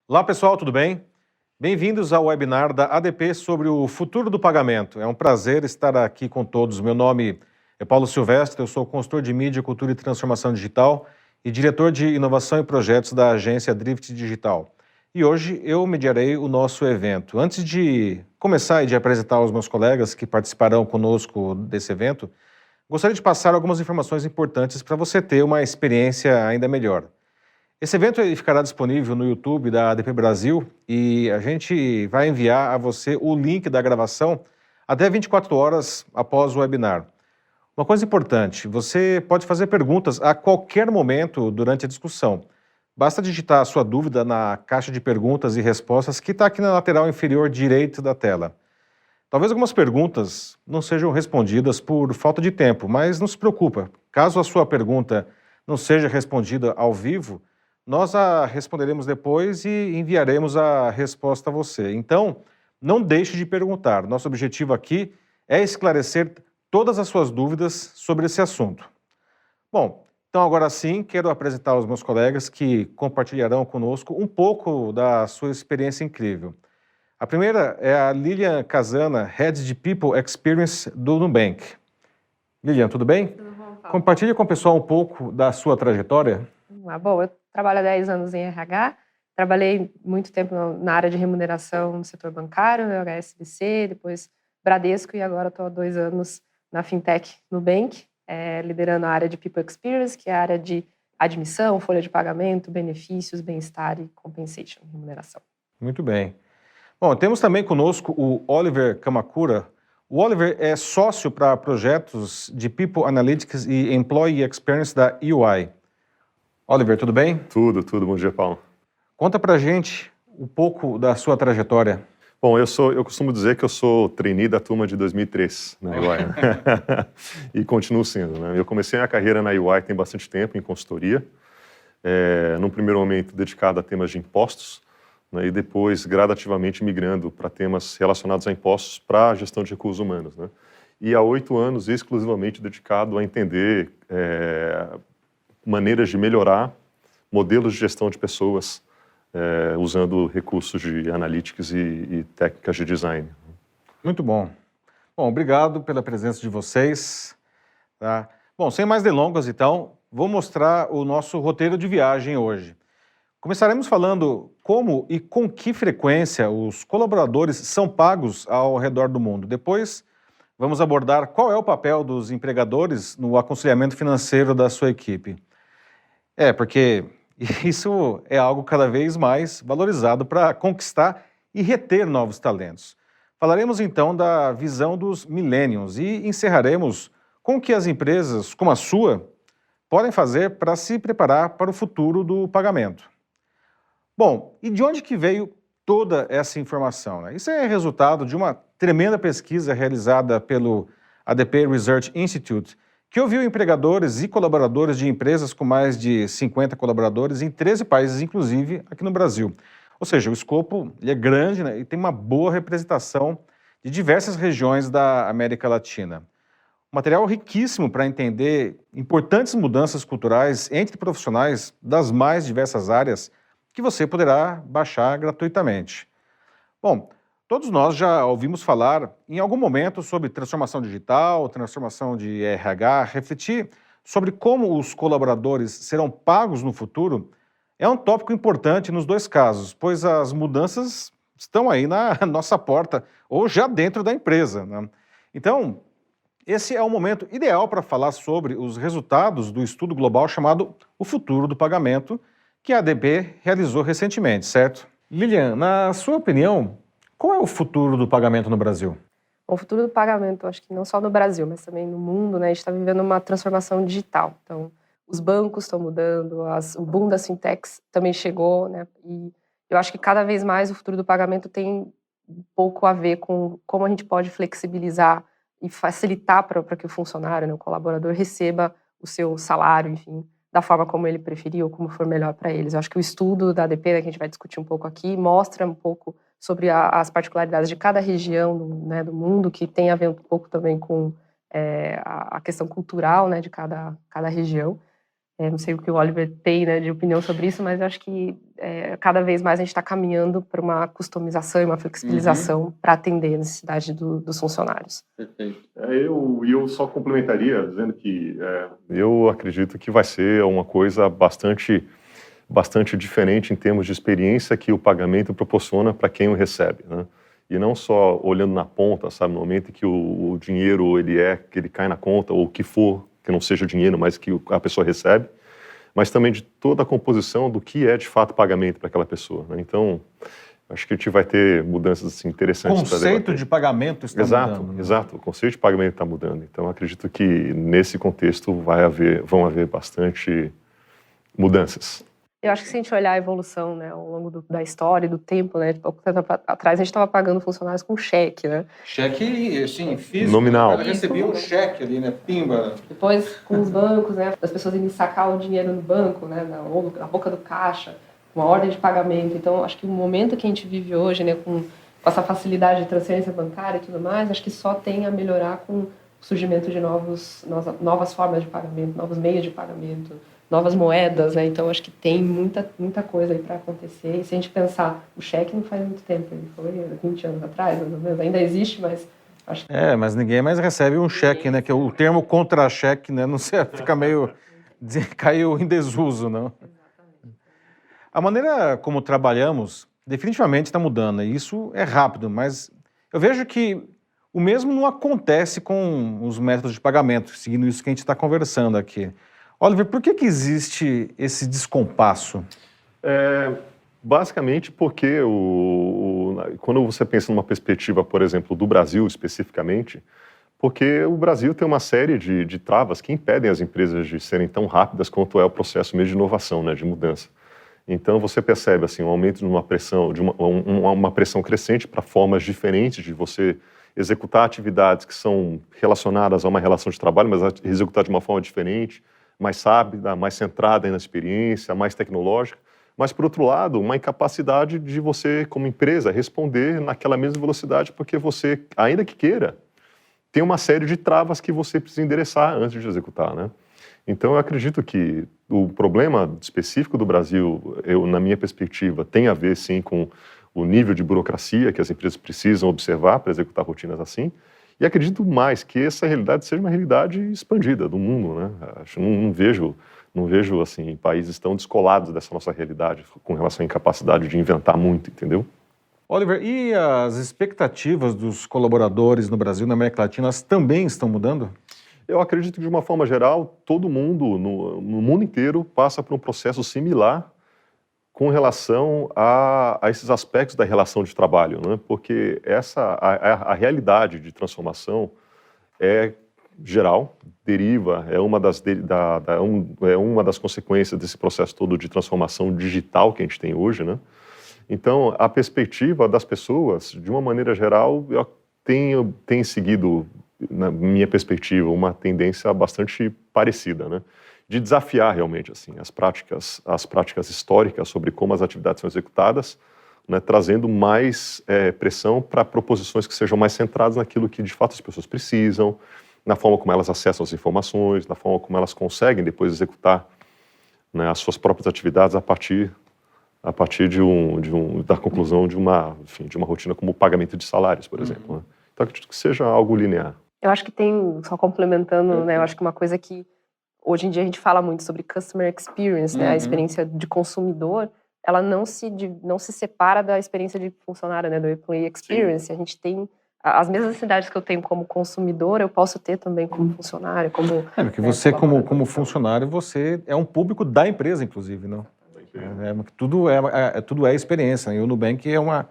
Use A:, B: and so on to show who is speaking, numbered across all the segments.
A: Olá pessoal, tudo bem? Bem-vindos ao webinar da ADP sobre o futuro do pagamento. É um prazer estar aqui com todos. Meu nome é Paulo Silvestre, eu sou consultor de mídia, cultura e transformação digital e diretor de inovação e projetos da agência Drift Digital. E hoje eu mediarei o nosso evento. Antes de começar e de apresentar os meus colegas que participarão conosco desse evento, gostaria de passar algumas informações importantes para você ter uma experiência ainda melhor. Esse evento ficará disponível no YouTube da ADP Brasil e a gente vai enviar a você o link da gravação até 24 horas após o webinar. Uma coisa importante, você pode fazer perguntas a qualquer momento durante a discussão. Basta digitar a sua dúvida na caixa de perguntas e respostas que está aqui na lateral inferior direita da tela. Talvez algumas perguntas não sejam respondidas por falta de tempo, mas não se preocupa. Caso a sua pergunta não seja respondida ao vivo, nós a responderemos depois e enviaremos a resposta a você. Então, não deixe de perguntar. Nosso objetivo aqui é esclarecer todas as suas dúvidas sobre esse assunto. Bom, então agora sim, quero apresentar os meus colegas que compartilharão conosco um pouco da sua experiência incrível. A primeira é a Lilian Casana, Head de People Experience do Nubank. Lilian, tudo bem?
B: Tudo bom, Paulo?
A: Compartilhe com o pessoal um pouco da sua trajetória.
B: Bom, eu trabalho há 10 anos em RH, trabalhei muito tempo na área de remuneração no setor bancário, no HSBC, depois Bradesco e agora estou há 2 anos na Fintech Nubank, liderando a área de People Experience, que é a área de admissão, folha de pagamento, benefícios, bem-estar e compensation, remuneração.
A: Muito bem. Bom, temos também conosco o Oliver Kamakura. O Oliver é sócio para projetos de People Analytics e Employee Experience da EY. Oliver, tudo bem?
C: Tudo. Bom dia, Paulo.
A: Conta pra gente um pouco da sua trajetória.
C: Bom, eu costumo dizer que eu sou trainee da turma de 2003 na EY, né? E continuo sendo, né? Eu comecei a minha carreira na EY tem bastante tempo, em consultoria, num primeiro momento dedicado a temas de impostos, né? E depois gradativamente migrando para temas relacionados a impostos para a gestão de recursos humanos, né? E há 8 anos exclusivamente dedicado a entender maneiras de melhorar modelos de gestão de pessoas usando recursos de analytics e técnicas de design.
A: Muito bom. Bom, obrigado pela presença de vocês. Tá? Bom, sem mais delongas, então, vou mostrar o nosso roteiro de viagem hoje. Começaremos falando como e com que frequência os colaboradores são pagos ao redor do mundo. Depois, vamos abordar qual é o papel dos empregadores no aconselhamento financeiro da sua equipe. Porque isso é algo cada vez mais valorizado para conquistar e reter novos talentos. Falaremos então da visão dos millennials e encerraremos com o que as empresas, como a sua, podem fazer para se preparar para o futuro do pagamento. Bom, e de onde que veio toda essa informação, né? Isso é resultado de uma tremenda pesquisa realizada pelo ADP Research Institute, que ouviu empregadores e colaboradores de empresas com mais de 50 colaboradores em 13 países, inclusive aqui no Brasil. Ou seja, o escopo é grande, né, e tem uma boa representação de diversas regiões da América Latina. Um material riquíssimo para entender importantes mudanças culturais entre profissionais das mais diversas áreas que você poderá baixar gratuitamente. Bom, todos nós já ouvimos falar em algum momento sobre transformação digital, transformação de RH, refletir sobre como os colaboradores serão pagos no futuro é um tópico importante nos dois casos, pois as mudanças estão aí na nossa porta ou já dentro da empresa, né? Então, esse é o momento ideal para falar sobre os resultados do estudo global chamado O Futuro do Pagamento, que a ADP realizou recentemente, certo? Lilian, na sua opinião, qual é o futuro do pagamento no Brasil?
B: O futuro do pagamento, acho que não só no Brasil, mas também no mundo, né? A gente está vivendo uma transformação digital. Então, os bancos estão mudando, o boom das fintechs também chegou, né? E eu acho que cada vez mais o futuro do pagamento tem um pouco a ver com como a gente pode flexibilizar e facilitar para que o funcionário, né, o colaborador, receba o seu salário, enfim, da forma como ele preferir ou como for melhor para eles. Eu acho que o estudo da ADP, né, que a gente vai discutir um pouco aqui, mostra um pouco sobre as particularidades de cada região do mundo, que tem a ver um pouco também com a questão cultural, né, de cada região. Não sei o que o Oliver tem, né, de opinião sobre isso, mas eu acho que cada vez mais a gente está caminhando para uma customização e uma flexibilização para atender a necessidade dos funcionários.
C: Perfeito. Eu só complementaria dizendo que eu acredito que vai ser uma coisa bastante diferente em termos de experiência que o pagamento proporciona para quem o recebe, né? E não só olhando na ponta, sabe, no momento em que o dinheiro que ele cai na conta, ou o que for, que não seja dinheiro, mas que a pessoa recebe, mas também de toda a composição do que é de fato pagamento para aquela pessoa, né? Então, acho que a gente vai ter mudanças assim, interessantes.
A: O conceito de pagamento está mudando. Né?
C: Exato, o conceito de pagamento está mudando. Então, acredito que nesse contexto vão haver bastante mudanças.
B: Eu acho que se a gente olhar a evolução, né, ao longo da história e do tempo, né, de pouco tempo atrás a gente estava pagando funcionários com cheque, né?
A: Cheque, assim, físico.
C: Nominal.
A: Ela recebia um cheque ali, né, pimba.
B: Depois, com os bancos, né, as pessoas iam sacar o dinheiro no banco, né, ou na boca do caixa, uma ordem de pagamento. Então, acho que o momento que a gente vive hoje, né, com essa facilidade de transferência bancária e tudo mais, acho que só tem a melhorar com o surgimento de novas formas de pagamento, novos meios de pagamento, novas moedas, né? Então acho que tem muita coisa aí para acontecer. E se a gente pensar, o cheque não faz muito tempo, ele foi 20 anos atrás, mais ou menos. Ainda existe, mas acho que...
A: Mas ninguém mais recebe um cheque, né? Que o termo contra-cheque, né? Não sei, fica meio... caiu em desuso, não? A maneira como trabalhamos definitivamente está mudando, e isso é rápido, mas eu vejo que o mesmo não acontece com os métodos de pagamento, seguindo isso que a gente está conversando aqui. Oliver, por que existe esse descompasso?
C: Basicamente porque quando você pensa numa perspectiva, por exemplo, do Brasil especificamente, porque o Brasil tem uma série de travas que impedem as empresas de serem tão rápidas quanto é o processo mesmo de inovação, né, de mudança. Então você percebe assim, um aumento de uma pressão, uma pressão crescente para formas diferentes de você executar atividades que são relacionadas a uma relação de trabalho, mas executar de uma forma diferente, mais rápida, mais centrada na experiência, mais tecnológica, mas, por outro lado, uma incapacidade de você, como empresa, responder naquela mesma velocidade, porque você, ainda que queira, tem uma série de travas que você precisa endereçar antes de executar, né? Então, eu acredito que o problema específico do Brasil, na minha perspectiva, tem a ver, sim, com o nível de burocracia que as empresas precisam observar para executar rotinas assim. E acredito mais que essa realidade seja uma realidade expandida do mundo, né? Não vejo assim países tão descolados dessa nossa realidade com relação à incapacidade de inventar muito, entendeu?
A: Oliver, e as expectativas dos colaboradores no Brasil, na América Latina, elas também estão mudando?
C: Eu acredito que, de uma forma geral, todo mundo, no mundo inteiro, passa por um processo similar com relação a esses aspectos da relação de trabalho, né? Porque a realidade de transformação é geral, deriva, é uma das consequências desse processo todo de transformação digital que a gente tem hoje, né? Então, a perspectiva das pessoas, de uma maneira geral, tem seguido, na minha perspectiva, uma tendência bastante parecida, né? De desafiar realmente assim as práticas históricas sobre como as atividades são executadas, né, trazendo mais pressão para proposições que sejam mais centradas naquilo que de fato as pessoas precisam, na forma como elas acessam as informações, na forma como elas conseguem depois executar, né, as suas próprias atividades a partir da conclusão de uma rotina como o pagamento de salários, por exemplo, né? Então acredito que seja algo linear.
B: Eu acho que tem, só complementando, né, eu acho que uma coisa que hoje em dia a gente fala muito sobre customer experience, né, a experiência de consumidor, ela não se separa da experiência de funcionário, né, do employee experience. Sim. A gente tem as mesmas necessidades que eu tenho como consumidor, eu posso ter também como funcionário, como...
A: porque você, como funcionário, você é um público da empresa, inclusive, não? Tudo é experiência, e o Nubank é uma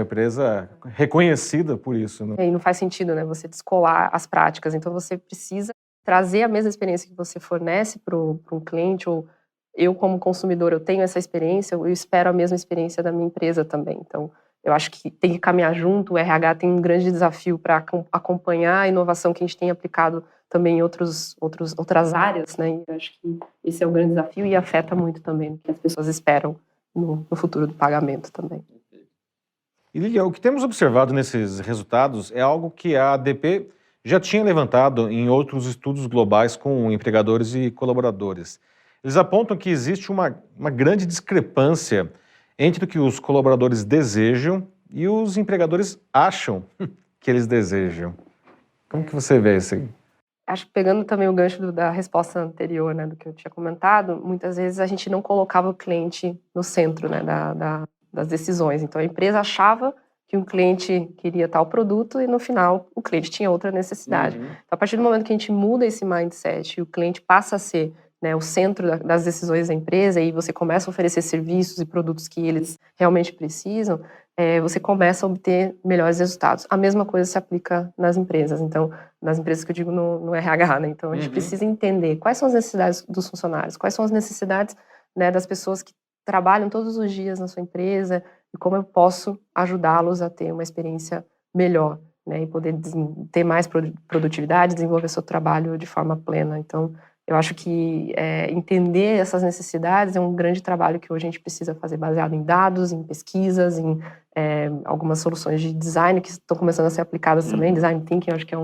A: empresa reconhecida por isso. Não?
B: E não faz sentido, né, você descolar as práticas, então você precisa trazer a mesma experiência que você fornece para um cliente, ou eu como consumidor, eu tenho essa experiência, eu espero a mesma experiência da minha empresa também. Então, eu acho que tem que caminhar junto, o RH tem um grande desafio para acompanhar a inovação que a gente tem aplicado também em outras áreas, né? E eu acho que esse é o grande desafio e afeta muito também o que as pessoas esperam no futuro do pagamento também.
A: E Lilian, o que temos observado nesses resultados é algo que a ADP já tinha levantado em outros estudos globais com empregadores e colaboradores. Eles apontam que existe uma grande discrepância entre o que os colaboradores desejam e os empregadores acham que eles desejam. Como que você vê isso aí?
B: Acho que pegando também o gancho da resposta anterior, né, do que eu tinha comentado, muitas vezes a gente não colocava o cliente no centro, né, das decisões. Então a empresa achava que um cliente queria tal produto e no final o cliente tinha outra necessidade. Então, a partir do momento que a gente muda esse mindset e o cliente passa a ser, né, o centro das decisões da empresa e você começa a oferecer serviços e produtos que eles realmente precisam, você começa a obter melhores resultados. A mesma coisa se aplica nas empresas. Então, nas empresas que eu digo no RH, né? Então, a gente precisa entender quais são as necessidades dos funcionários, quais são as necessidades, né, das pessoas que trabalham todos os dias na sua empresa e como eu posso ajudá-los a ter uma experiência melhor, né, e poder ter mais produtividade, desenvolver seu trabalho de forma plena. Então, eu acho que entender essas necessidades é um grande trabalho que hoje a gente precisa fazer baseado em dados, em pesquisas, em algumas soluções de design que estão começando a ser aplicadas também. Design Thinking, eu acho que é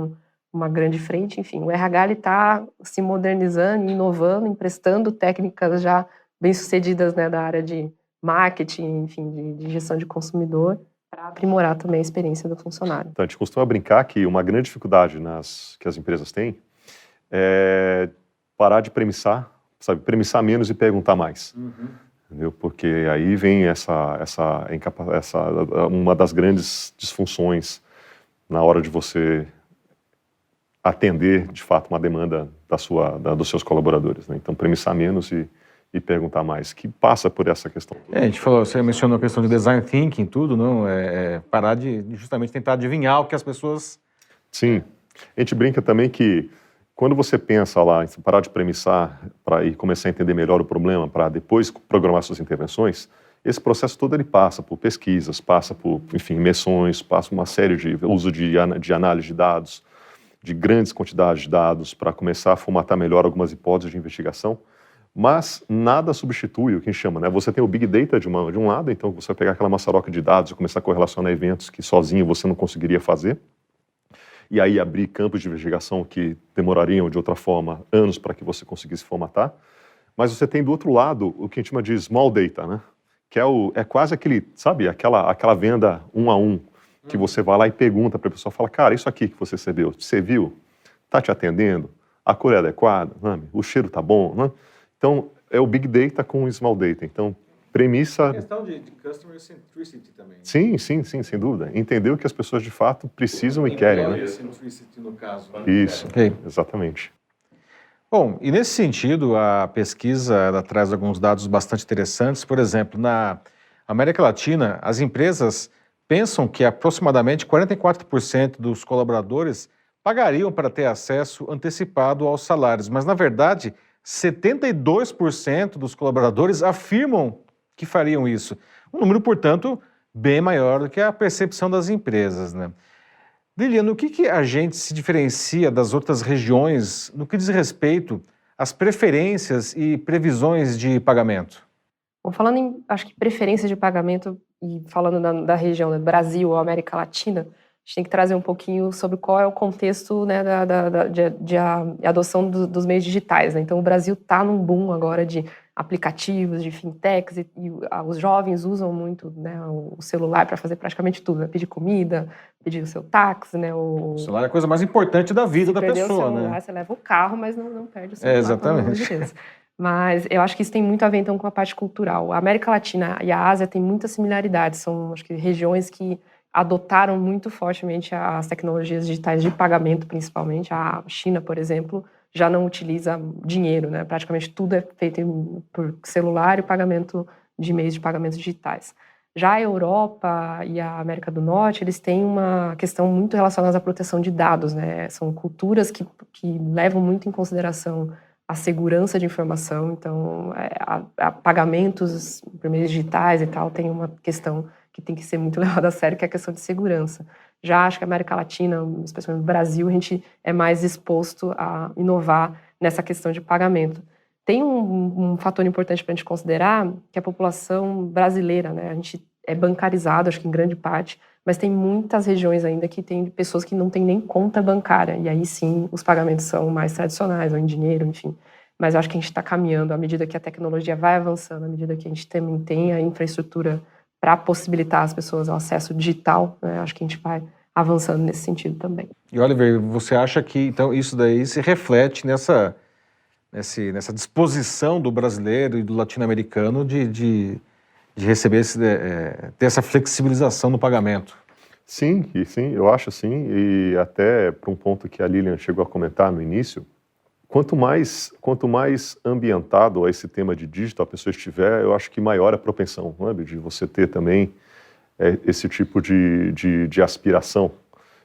B: uma grande frente. Enfim, o RH está se modernizando, inovando, emprestando técnicas já bem-sucedidas, né, da área de marketing, enfim, de gestão de consumidor, para aprimorar também a experiência do funcionário.
C: Então, a gente costuma brincar que uma grande dificuldade que as empresas têm é parar de premissar, sabe? Premissar menos e perguntar mais. Entendeu? Porque aí vem uma das grandes disfunções na hora de você atender, de fato, uma demanda dos seus colaboradores, né? Então, premissar menos e perguntar mais, que passa por essa questão.
A: A gente falou, você mencionou a questão de design thinking, tudo, não? Parar de justamente tentar adivinhar o que as pessoas...
C: Sim. A gente brinca também que quando você pensa lá em parar de premissar e começar a entender melhor o problema para depois programar suas intervenções, esse processo todo ele passa por pesquisas, passa por, enfim, imersões, passa uma série de uso de análise de dados, de grandes quantidades de dados para começar a formatar melhor algumas hipóteses de investigação, mas nada substitui o que a gente chama, né? Você tem o Big Data de um lado, então você vai pegar aquela maçaroca de dados e começar a correlacionar eventos que sozinho você não conseguiria fazer, e aí abrir campos de investigação que demorariam, de outra forma, anos para que você conseguisse formatar. Mas você tem do outro lado o que a gente chama de small data, né? Que é quase aquele, sabe, aquela venda 1 a 1, que você vai lá e pergunta para a pessoa, fala, cara, isso aqui que você recebeu, você viu? Está te atendendo? A cor é adequada? Né? O cheiro está bom? Né? Então, é o Big Data com o Small Data. Então, premissa...
A: A questão de customer centricity também.
C: Sim, sem dúvida. Entender o que as pessoas de fato precisam e querem. Né?
A: Centricity no caso.
C: Isso,
A: okay.
C: Exatamente.
A: Bom, e nesse sentido, a pesquisa ela traz alguns dados bastante interessantes. Por exemplo, na América Latina, as empresas pensam que aproximadamente 44% dos colaboradores pagariam para ter acesso antecipado aos salários, mas, na verdade, 72% dos colaboradores afirmam que fariam isso. Um número, portanto, bem maior do que a percepção das empresas, né? Liliana, o que a gente se diferencia das outras regiões no que diz respeito às preferências e previsões de pagamento?
B: Bom, falando em, acho que preferência de pagamento e falando da região, né, Brasil ou América Latina, a gente tem que trazer um pouquinho sobre qual é o contexto, né, de adoção dos meios digitais, né? Então, o Brasil está num boom agora de aplicativos, de fintechs, e os jovens usam muito, né, o celular para fazer praticamente tudo, né? Pedir comida, pedir o seu táxi, né?
A: O celular é a coisa mais importante da vida da pessoa,
B: o celular,
A: né?
B: Você leva o carro, mas não perde o celular.
A: Exatamente.
B: Mas eu acho que isso tem muito a ver, então, com a parte cultural. A América Latina e a Ásia têm muitas similaridades, são, acho que, regiões que adotaram muito fortemente as tecnologias digitais de pagamento, principalmente. A China, por exemplo, já não utiliza dinheiro, né? Praticamente tudo é feito por celular e pagamento de meios de pagamentos digitais. Já a Europa e a América do Norte, eles têm uma questão muito relacionada à proteção de dados, né? São culturas que levam muito em consideração a segurança de informação, então pagamentos por meios digitais e tal tem uma questão que tem que ser muito levada a sério, que é a questão de segurança. Já acho que a América Latina, especialmente no Brasil, a gente é mais exposto a inovar nessa questão de pagamento. Tem um fator importante para a gente considerar, que é a população brasileira, né? A gente é bancarizado, acho que em grande parte, mas tem muitas regiões ainda que tem pessoas que não têm nem conta bancária, e aí sim os pagamentos são mais tradicionais, ou em dinheiro, enfim. Mas eu acho que a gente está caminhando, à medida que a tecnologia vai avançando, à medida que a gente também tem a infraestrutura para possibilitar às pessoas o acesso digital, né? Acho que a gente vai avançando nesse sentido também.
A: E Oliver, você acha que então isso daí se reflete nessa disposição do brasileiro e do latino-americano de receber ter essa flexibilização no pagamento?
C: Sim, eu acho sim, e até para um ponto que a Lilian chegou a comentar no início, quanto mais ambientado a esse tema de digital a pessoa estiver, eu acho que maior a propensão, não é, de você ter também esse tipo de aspiração.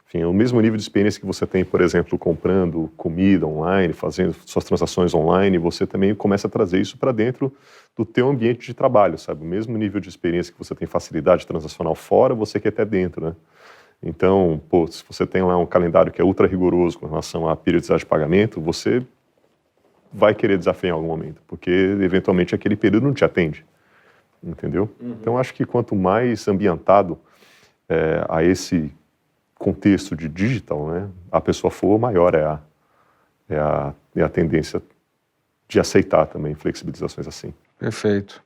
C: Enfim, o mesmo nível de experiência que você tem, por exemplo, comprando comida online, fazendo suas transações online, você também começa a trazer isso para dentro do teu ambiente de trabalho, sabe? O mesmo nível de experiência que você tem facilidade transacional fora, você quer ter dentro, né? Então, se você tem lá um calendário que é ultra rigoroso com relação à periodicidade de pagamento, você vai querer desafiar em algum momento, porque eventualmente aquele período não te atende, entendeu? Então, acho que quanto mais ambientado a esse contexto de digital, né, a pessoa for, maior é a tendência de aceitar também flexibilizações assim.
A: Perfeito.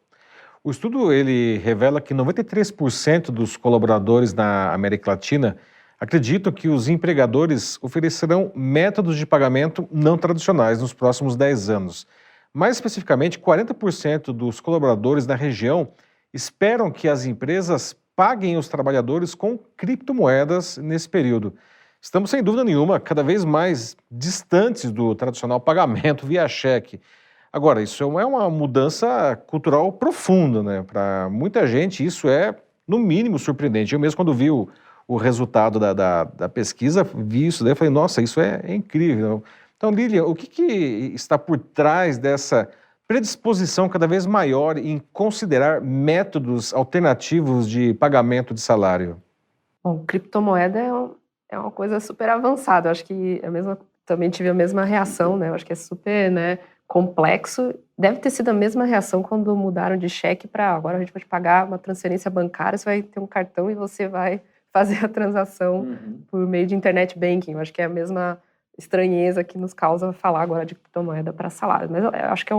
A: O estudo ele revela que 93% dos colaboradores na América Latina acreditam que os empregadores oferecerão métodos de pagamento não tradicionais nos próximos 10 anos. Mais especificamente, 40% dos colaboradores na região esperam que as empresas paguem os trabalhadores com criptomoedas nesse período. Estamos, sem dúvida nenhuma, cada vez mais distantes do tradicional pagamento via cheque. Agora, isso é uma mudança cultural profunda, né? Para muita gente, isso é, no mínimo, surpreendente. Eu mesmo, quando vi o resultado da pesquisa, vi isso daí e falei, nossa, isso é incrível. Então, Lilian, o que está por trás dessa predisposição cada vez maior em considerar métodos alternativos de pagamento de salário?
B: Bom, criptomoeda é uma coisa super avançada. Eu acho que também tive a mesma reação, né? Eu acho que é super, né, complexo. Deve ter sido a mesma reação quando mudaram de cheque para agora a gente vai te pagar uma transferência bancária, você vai ter um cartão e você vai fazer a transação por meio de internet banking. Eu acho que é a mesma estranheza que nos causa falar agora de criptomoeda para salário. Mas eu acho que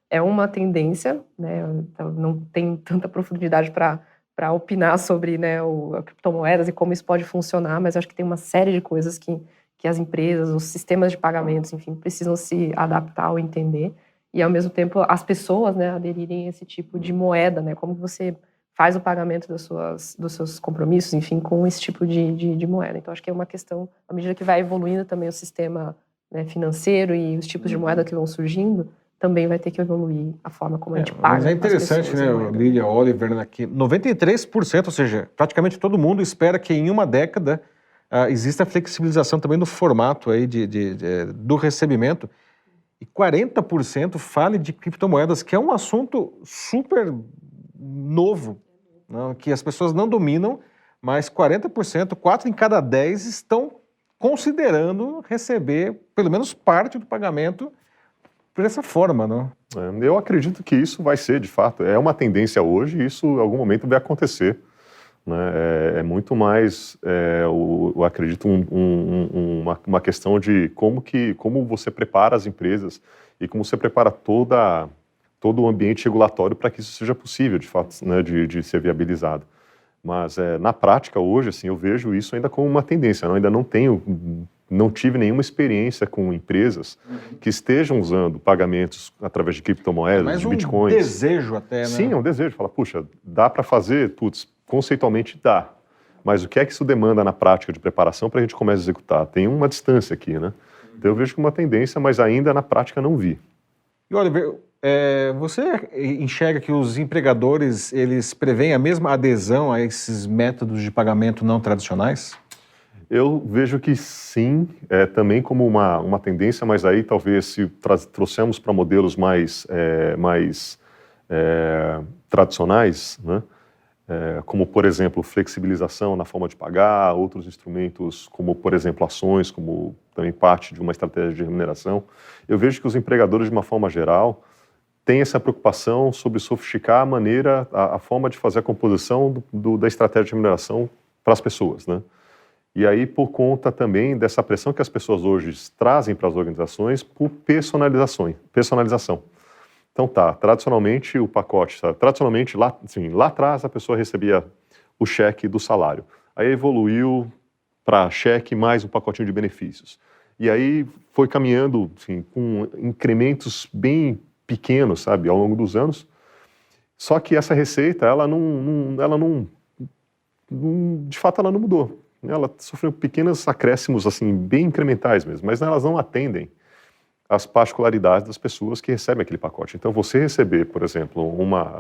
B: é uma tendência, né? Eu não tenho tanta profundidade para opinar sobre, né, criptomoedas e como isso pode funcionar, mas acho que tem uma série de coisas que as empresas, os sistemas de pagamentos, enfim, precisam se adaptar ou entender, e ao mesmo tempo as pessoas, né, aderirem a esse tipo de moeda, né, como você faz o pagamento dos seus compromissos, enfim, com esse tipo de moeda. Então acho que é uma questão, à medida que vai evoluindo também o sistema, né, financeiro e os tipos de moeda que vão surgindo, também vai ter que evoluir a forma como a gente paga.
A: Mas é interessante, né, Lilian, Oliver, aqui, 93%, ou seja, praticamente todo mundo espera que em uma década exista flexibilização também no formato aí do recebimento, e 40% fale de criptomoedas, que é um assunto super novo, né, que as pessoas não dominam, mas 40%, 4 em cada 10 estão considerando receber pelo menos parte do pagamento por essa forma, não?
C: Eu acredito que isso vai ser, de fato, é uma tendência hoje e isso em algum momento vai acontecer, né? É muito mais, eu acredito, uma questão de como você prepara as empresas e como você prepara todo o ambiente regulatório para que isso seja possível, de fato, né, de ser viabilizado. Mas na prática hoje, assim, eu vejo isso ainda como uma tendência. Eu ainda não tive nenhuma experiência com empresas que estejam usando pagamentos através de criptomoedas, de bitcoins.
A: É um desejo até, né?
C: Sim, é um desejo. Fala, puxa, dá para fazer? Putz, conceitualmente dá. Mas o que é que isso demanda na prática de preparação para a gente começar a executar? Tem uma distância aqui, né? Então eu vejo como uma tendência, mas ainda na prática não vi.
A: E Oliver, você enxerga que os empregadores, eles preveem a mesma adesão a esses métodos de pagamento não tradicionais?
C: Eu vejo que sim, também como uma tendência, mas aí talvez se trouxermos para modelos mais tradicionais, né? Como, por exemplo, flexibilização na forma de pagar, outros instrumentos como, por exemplo, ações, como também parte de uma estratégia de remuneração. Eu vejo que os empregadores, de uma forma geral, têm essa preocupação sobre sofisticar a forma de fazer a composição da estratégia de remuneração para as pessoas, né? E aí, por conta também dessa pressão que as pessoas hoje trazem para as organizações por personalização. Então tradicionalmente o pacote, tradicionalmente lá, assim, lá atrás a pessoa recebia o cheque do salário. Aí evoluiu para cheque mais um pacotinho de benefícios. E aí foi caminhando, assim, com incrementos bem pequenos, sabe, ao longo dos anos. Só que essa receita, de fato, ela não mudou. Ela sofreu pequenos acréscimos, assim, bem incrementais mesmo, mas elas não atendem às particularidades das pessoas que recebem aquele pacote. Então, você receber, por exemplo,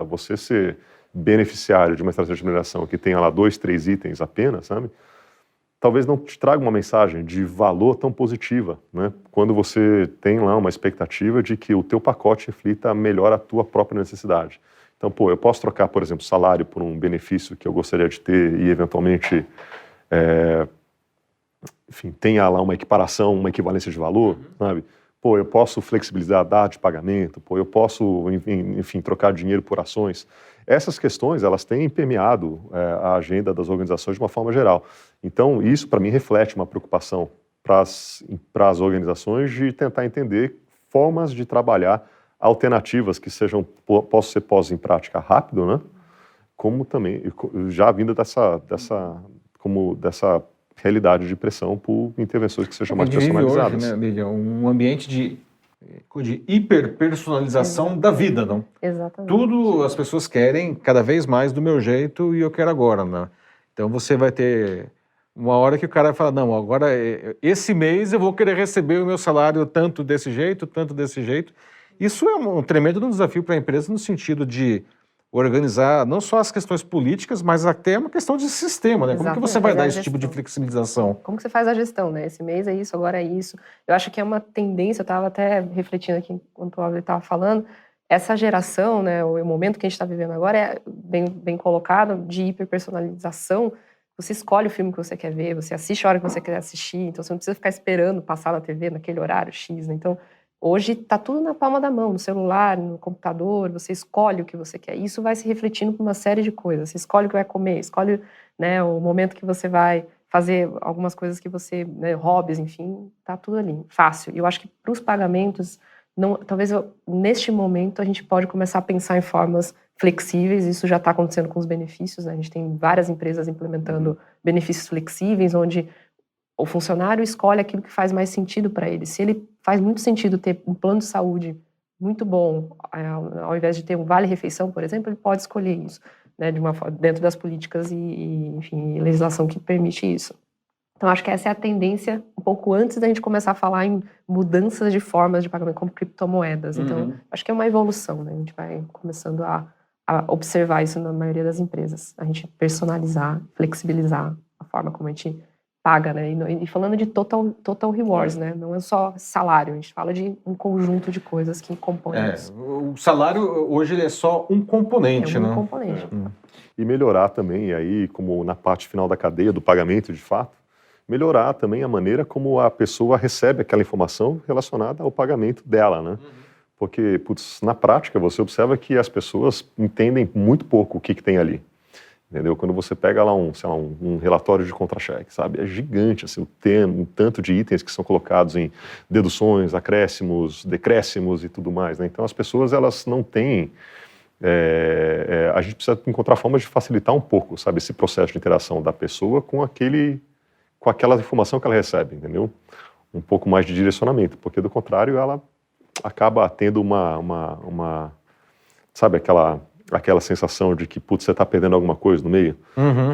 C: você ser beneficiário de uma estratégia de mineração que tenha lá 2, 3 itens apenas, sabe? Talvez não te traga uma mensagem de valor tão positiva, né? Quando você tem lá uma expectativa de que o teu pacote reflita melhor a tua própria necessidade. Então, eu posso trocar, por exemplo, salário por um benefício que eu gostaria de ter e, eventualmente, enfim, tenha lá uma equiparação, uma equivalência de valor, sabe? Eu posso flexibilizar a data de pagamento, eu posso, enfim, trocar dinheiro por ações. Essas questões, elas têm permeado a agenda das organizações de uma forma geral. Então, isso, para mim, reflete uma preocupação para as organizações de tentar entender formas de trabalhar alternativas que possam ser postas em prática rápido, né? Como também, já vindo dessa realidade de pressão por intervenções que sejam mais personalizadas.
A: Hoje, né, Lívia, um ambiente de hiperpersonalização da vida, não?
B: Exatamente.
A: Tudo as pessoas querem cada vez mais do meu jeito e eu quero agora, né? Então você vai ter uma hora que o cara fala, não, agora esse mês eu vou querer receber o meu salário tanto desse jeito, tanto desse jeito. Isso é um tremendo desafio para a empresa no sentido de organizar não só as questões políticas, mas até uma questão de sistema, né? Como que você vai dar esse tipo de flexibilização?
B: Como que você faz a gestão, né? Esse mês é isso, agora é isso. Eu acho que é uma tendência, eu estava até refletindo aqui enquanto o Álvaro estava falando, essa geração, né, o momento que a gente está vivendo agora é bem colocado, de hiperpersonalização. Você escolhe o filme que você quer ver, você assiste a hora que você quer assistir, então você não precisa ficar esperando passar na TV naquele horário X, né? Então, hoje está tudo na palma da mão, no celular, no computador, você escolhe o que você quer. Isso vai se refletindo por uma série de coisas. Você escolhe o que vai comer, escolhe, né, o momento que você vai fazer algumas coisas que você, né, hobbies, enfim, tá tudo ali, fácil. E eu acho que para os pagamentos, talvez neste momento a gente pode começar a pensar em formas flexíveis. Isso já está acontecendo com os benefícios, né? A gente tem várias empresas implementando benefícios flexíveis, onde o funcionário escolhe aquilo que faz mais sentido para ele. Se ele faz muito sentido ter um plano de saúde muito bom, ao invés de ter um vale-refeição, por exemplo, ele pode escolher isso, né, dentro das políticas enfim, legislação que permite isso. Então, acho que essa é a tendência um pouco antes da gente começar a falar em mudanças de formas de pagamento, como criptomoedas. Então, acho que é uma evolução, né? A gente vai começando a observar isso na maioria das empresas. A gente personalizar, flexibilizar a forma como a gente paga, né? E falando de total rewards, né? Não é só salário, a gente fala de um conjunto de coisas que compõem isso.
A: O salário hoje ele é só um componente, né?
B: Componente.
C: E melhorar também, e aí, como na parte final da cadeia do pagamento, de fato, melhorar também a maneira como a pessoa recebe aquela informação relacionada ao pagamento dela, né? Porque, na prática, você observa que as pessoas entendem muito pouco o que tem ali. Entendeu? Quando você pega lá um relatório de contra-cheque, sabe? É gigante, assim, o tanto de itens que são colocados em deduções, acréscimos, decréscimos e tudo mais, né? Então, as pessoas, elas não têm... a gente precisa encontrar formas de facilitar um pouco, sabe? Esse processo de interação da pessoa com aquela informação que ela recebe, entendeu? Um pouco mais de direcionamento, porque, do contrário, ela acaba tendo sabe, aquela sensação de que, você está perdendo alguma coisa no meio.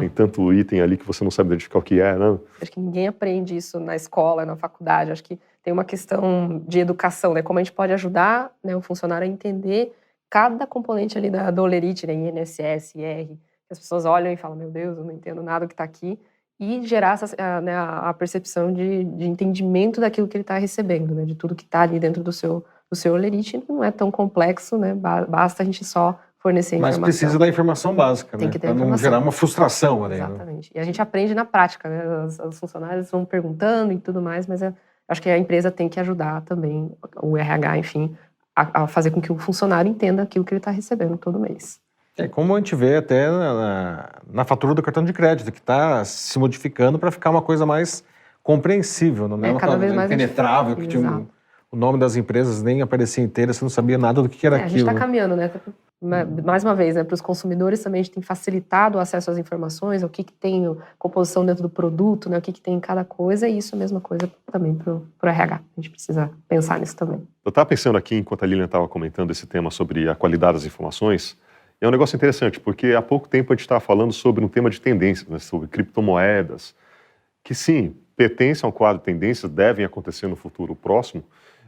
C: Tem tanto item ali que você não sabe identificar o que é, né?
B: Acho que ninguém aprende isso na escola, na faculdade. Acho que tem uma questão de educação, né? Como a gente pode ajudar, né, o funcionário a entender cada componente ali do Olerite, né, INSS, IR, que as pessoas olham e falam, meu Deus, eu não entendo nada do que está aqui, e gerar né, a percepção de entendimento daquilo que ele está recebendo, né, de tudo que está ali dentro do seu Olerite. Não é tão complexo, né? Basta a gente só fornecer informação.
A: Mas precisa da informação básica,
B: tem
A: né?
B: Que ter
A: para não gerar uma frustração ali.
B: Exatamente. Né? E a gente aprende na prática, né? Os funcionários vão perguntando e tudo mais, mas acho que a empresa tem que ajudar também, o RH, enfim, a fazer com que o funcionário entenda aquilo que ele está recebendo todo mês.
A: É como a gente vê até na fatura do cartão de crédito, que está se modificando para ficar uma coisa mais compreensível, não é uma
B: cada vez
A: coisa
B: mais
A: impenetrável, que tinha
B: exato.
A: o nome das empresas nem aparecia inteiro, você não sabia nada do que era
B: A gente está
A: aquilo.
B: caminhando, né? Mais uma vez, né, para os consumidores também a gente tem facilitado o acesso às informações, o que tem composição dentro do produto, né, o que tem em cada coisa, e isso é a mesma coisa também para o RH. A gente precisa pensar nisso também.
C: Eu estava pensando aqui, enquanto a Lilian estava comentando esse tema sobre a qualidade das informações, é um negócio interessante, porque há pouco tempo a gente estava falando sobre um tema de tendências, né, sobre criptomoedas, que sim, pertencem a um quadro de tendências, devem acontecer no futuro próximo,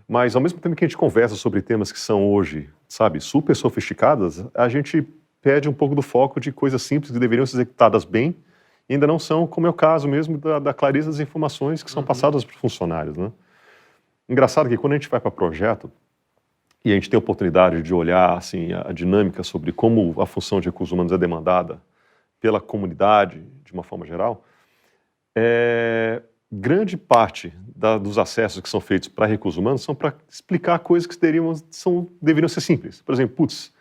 C: mas ao mesmo tempo que a gente conversa sobre temas que são hoje, sabe, super sofisticadas, a gente perde um pouco do foco de coisas simples que deveriam ser executadas bem e ainda não são, como é o caso mesmo da clareza das informações que são passadas para os funcionários, né? Engraçado que quando a gente vai para projeto e a gente tem a oportunidade de olhar assim a dinâmica sobre como a função de recursos humanos é demandada pela comunidade de uma forma geral, grande parte dos acessos que são feitos para recursos humanos são para explicar coisas que deveriam ser simples. Por exemplo, putz,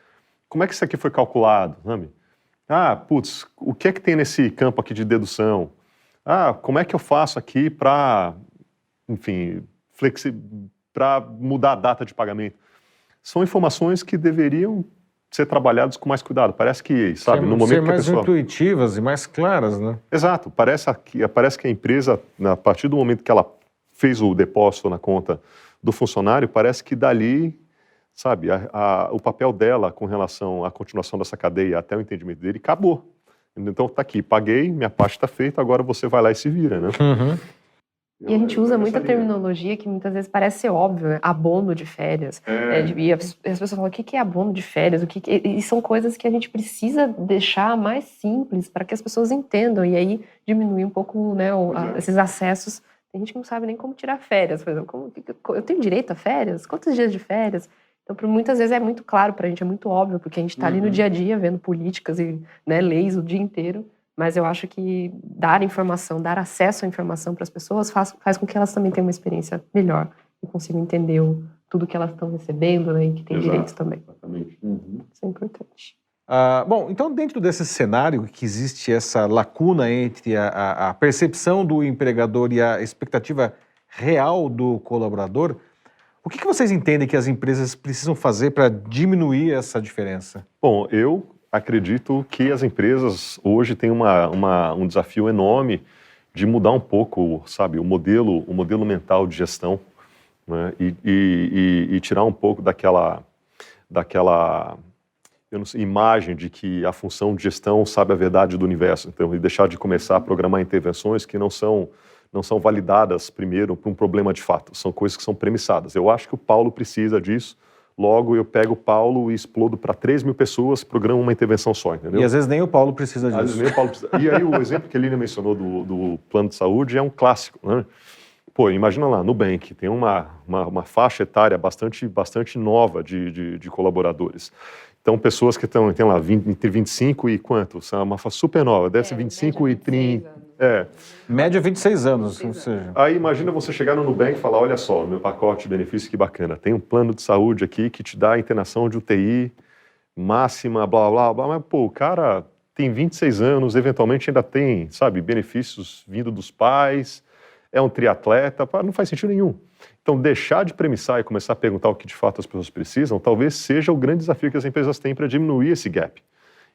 C: como é que isso aqui foi calculado, sabe? Ah, putz, o que é que tem nesse campo aqui de dedução? Ah, como é que eu faço aqui para, enfim, para mudar a data de pagamento? São informações que deveriam ser trabalhadas com mais cuidado. Parece que, sabe, no momento
A: ser
C: que a
A: mais
C: pessoa...
A: intuitivas e mais claras, né?
C: Exato. Parece que a empresa, a partir do momento que ela fez o depósito na conta do funcionário, parece que dali, sabe, o papel dela com relação à continuação dessa cadeia até o entendimento dele acabou. Então, tá aqui, paguei, minha parte está feita, agora você vai lá e se vira, né?
A: Uhum.
B: E a gente usa muita terminologia que muitas vezes parece ser óbvio, né? Abono de férias. E as pessoas falam, o que é abono de férias? E são coisas que a gente precisa deixar mais simples para que as pessoas entendam. E aí diminuir um pouco, né, esses acessos. A gente não sabe nem como tirar férias, por exemplo. Eu tenho direito a férias? Quantos dias de férias? Então, muitas vezes é muito claro para a gente, é muito óbvio, porque a gente está ali no dia a dia vendo políticas e, né, leis o dia inteiro. Mas eu acho que dar informação, dar acesso à informação para as pessoas faz com que elas também tenham uma experiência melhor e consigam entender tudo que elas estão recebendo, né, e que tem direitos também.
C: Exatamente.
B: Isso é importante.
A: Bom, então dentro desse cenário que existe essa lacuna entre a percepção do empregador e a expectativa real do colaborador, o que vocês entendem que as empresas precisam fazer para diminuir essa diferença?
C: Bom, eu acredito que as empresas hoje têm um desafio enorme de mudar um pouco, sabe, o modelo mental de gestão, né, e tirar um pouco daquela imagem de que a função de gestão sabe a verdade do universo, então, e deixar de começar a programar intervenções que não são validadas primeiro por um problema de fato, são coisas que são premissadas. Eu acho que o Paulo precisa disso. Logo, eu pego o Paulo e explodo para 3.000 pessoas, programo uma intervenção só, entendeu?
A: E às vezes nem o Paulo precisa disso.
C: Às vezes nem o Paulo precisa. E aí o exemplo que a Lilian mencionou do plano de saúde é um clássico, né? Pô, imagina lá, Nubank, tem uma faixa etária bastante nova de colaboradores. Então, pessoas que tem lá entre 25 e quanto? São uma faixa super nova, deve ser 25 e 30.
A: Média 26 anos, ou seja...
C: Aí imagina você chegar no Nubank e falar, olha só, meu pacote de benefícios, que bacana, tem um plano de saúde aqui que te dá a internação de UTI máxima, blá, blá, blá, mas pô, o cara tem 26 anos, eventualmente ainda tem, sabe, benefícios vindo dos pais, é um triatleta, não faz sentido nenhum. Então, deixar de premissar e começar a perguntar o que de fato as pessoas precisam, talvez seja o grande desafio que as empresas têm para diminuir esse gap,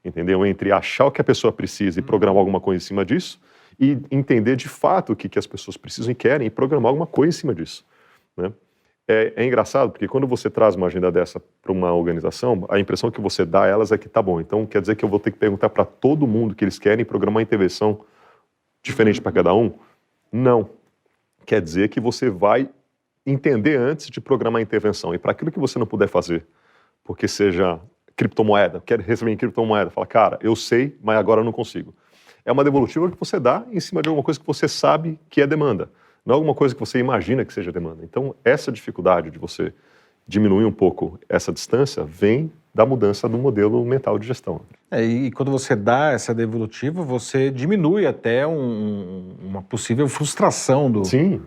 C: entendeu? Entre achar o que a pessoa precisa e programar alguma coisa em cima disso, e entender de fato o que as pessoas precisam e querem e programar alguma coisa em cima disso, né? É engraçado, porque quando você traz uma agenda dessa para uma organização, a impressão que você dá a elas é que tá bom, então quer dizer que eu vou ter que perguntar para todo mundo o que eles querem e programar uma intervenção diferente para cada um? Não. Quer dizer que você vai entender antes de programar a intervenção. E para aquilo que você não puder fazer, porque seja criptomoeda, quer receber em criptomoeda, fala, cara, eu sei, mas agora eu não consigo. É uma devolutiva que você dá em cima de alguma coisa que você sabe que é demanda, não alguma coisa que você imagina que seja demanda. Então, essa dificuldade de você diminuir um pouco essa distância vem da mudança do modelo mental de gestão.
A: E quando você dá essa devolutiva, você diminui até uma possível frustração do...
C: Sim.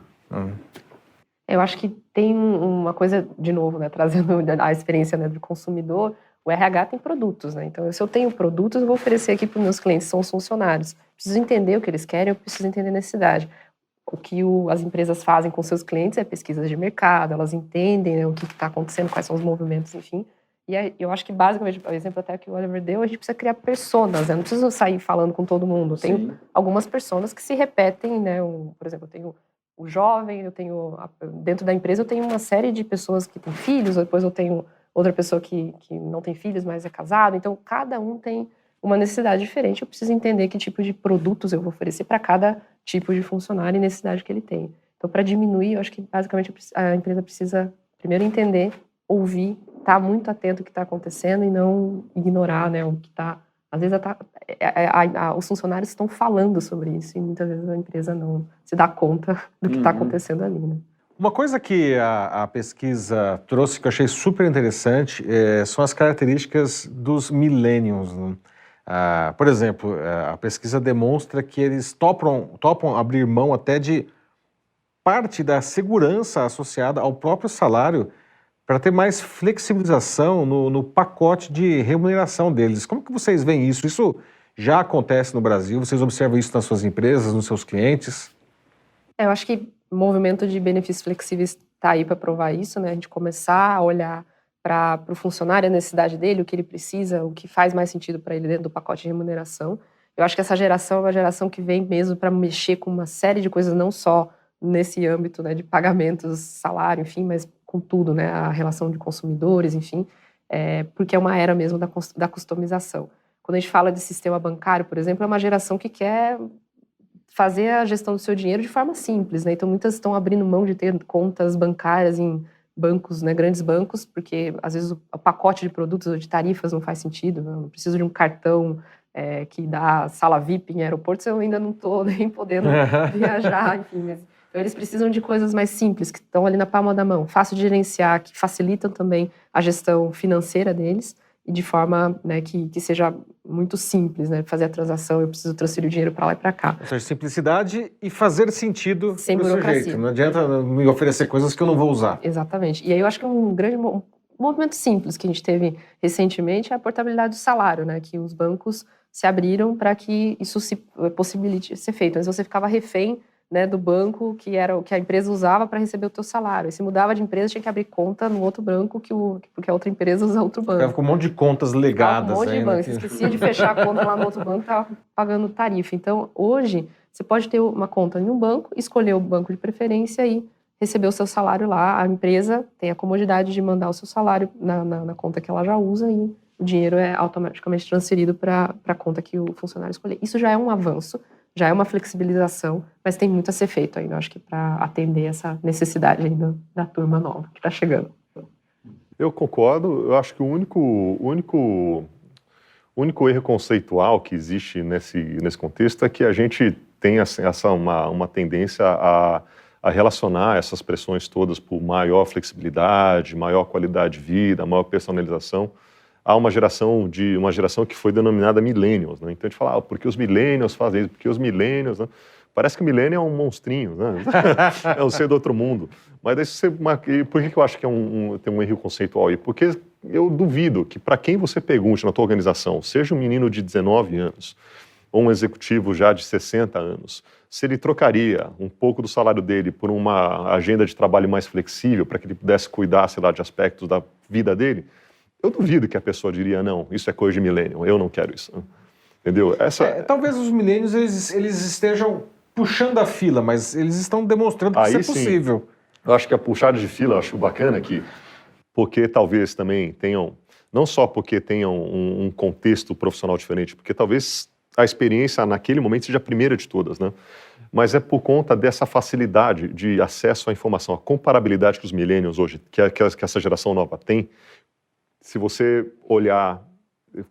B: Eu acho que tem uma coisa, de novo, né, trazendo a experiência, né, do consumidor, O RH tem produtos, né? Então, se eu tenho produtos, eu vou oferecer aqui para os meus clientes, são os funcionários. Preciso entender o que eles querem, eu preciso entender a necessidade. O que as empresas fazem com seus clientes é pesquisas de mercado, elas entendem, né, o que está acontecendo, quais são os movimentos, enfim. E aí, eu acho que, basicamente, por exemplo, até que o Oliver deu, a gente precisa criar personas, né? Não precisa sair falando com todo mundo. Tem algumas personas que se repetem, né? Por exemplo, eu tenho o jovem, dentro da empresa eu tenho uma série de pessoas que têm filhos, depois eu tenho outra pessoa que não tem filhos, mas é casado. Então, cada um tem uma necessidade diferente. Eu preciso entender que tipo de produtos eu vou oferecer para cada tipo de funcionário e necessidade que ele tem. Então, para diminuir, eu acho que, basicamente, a empresa precisa primeiro entender, ouvir, estar muito atento ao que está acontecendo e não ignorar, né, o que está... Às vezes, os funcionários estão falando sobre isso e, muitas vezes, a empresa não se dá conta do que está acontecendo ali, né?
A: Uma coisa que a pesquisa trouxe que eu achei super interessante são as características dos millennials, né? Por exemplo, a pesquisa demonstra que eles topam abrir mão até de parte da segurança associada ao próprio salário para ter mais flexibilização no pacote de remuneração deles. Como que vocês veem isso? Isso já acontece no Brasil? Vocês observam isso nas suas empresas, nos seus clientes?
B: Eu acho que o movimento de benefícios flexíveis está aí para provar isso, né? A gente começar a olhar para o funcionário, a necessidade dele, o que ele precisa, o que faz mais sentido para ele dentro do pacote de remuneração. Eu acho que essa geração é uma geração que vem mesmo para mexer com uma série de coisas, não só nesse âmbito, né, de pagamentos, salário, enfim, mas com tudo, né, a relação de consumidores, enfim, porque é uma era mesmo da customização. Quando a gente fala de sistema bancário, por exemplo, é uma geração que quer fazer a gestão do seu dinheiro de forma simples, né? Então, muitas estão abrindo mão de ter contas bancárias em bancos, né, grandes bancos, porque às vezes o pacote de produtos ou de tarifas não faz sentido, né? Eu não preciso de um cartão que dá sala VIP em aeroportos, eu ainda não estou nem podendo viajar, enfim. Mas, então, eles precisam de coisas mais simples, que estão ali na palma da mão, fácil de gerenciar, que facilitam também a gestão financeira deles, e de forma, né, que seja muito simples, né? Fazer a transação, eu preciso transferir o dinheiro para lá e para cá.
A: Ou seja, simplicidade e fazer sentido
B: sem
A: pro
B: burocracia.
A: sujeito. Não adianta me oferecer coisas que eu não vou usar.
B: Exatamente. E aí eu acho que um grande movimento simples que a gente teve recentemente é a portabilidade do salário, né? Que os bancos se abriram para que isso se possibilite ser feito. Antes você ficava refém, né, do banco que era o que a empresa usava para receber o teu salário. E se mudava de empresa, tinha que abrir conta no outro banco porque a outra empresa usa outro banco.
A: Ficava com um monte de contas legadas.
B: Um monte de banco. Você esquecia de fechar a conta lá no outro banco, estava pagando tarifa. Então, hoje, você pode ter uma conta em um banco, escolher o banco de preferência e receber o seu salário lá. A empresa tem a comodidade de mandar o seu salário na conta que ela já usa e o dinheiro é automaticamente transferido para a conta que o funcionário escolher. Isso já é um avanço, já é uma flexibilização, mas tem muito a ser feito ainda, acho que para atender essa necessidade ainda da turma nova que está chegando.
C: Eu concordo, eu acho que o único erro conceitual que existe nesse contexto é que a gente tem uma tendência a relacionar essas pressões todas por maior flexibilidade, maior qualidade de vida, maior personalização, a uma geração que foi denominada millennials, né? Então a gente fala, porque os millennials fazem isso, porque os millennials, né? Parece que o millennial é um monstrinho, né? É um ser do outro mundo. Mas por que eu acho que tem um erro conceitual aí? Porque eu duvido que para quem você pergunte na tua organização, seja um menino de 19 anos ou um executivo já de 60 anos, se ele trocaria um pouco do salário dele por uma agenda de trabalho mais flexível para que ele pudesse cuidar, sei lá, de aspectos da vida dele, eu duvido que a pessoa diria, não, isso é coisa de millennial, eu não quero isso. Entendeu?
A: Talvez os millennials eles estejam puxando a fila, mas eles estão demonstrando que isso é possível.
C: Eu acho que a puxada de fila, eu acho bacana aqui, porque talvez também tenham, não só porque tenham um contexto profissional diferente, porque talvez a experiência naquele momento seja a primeira de todas, né? Mas é por conta dessa facilidade de acesso à informação, a comparabilidade que os millennials hoje, que essa geração nova tem. Se você olhar,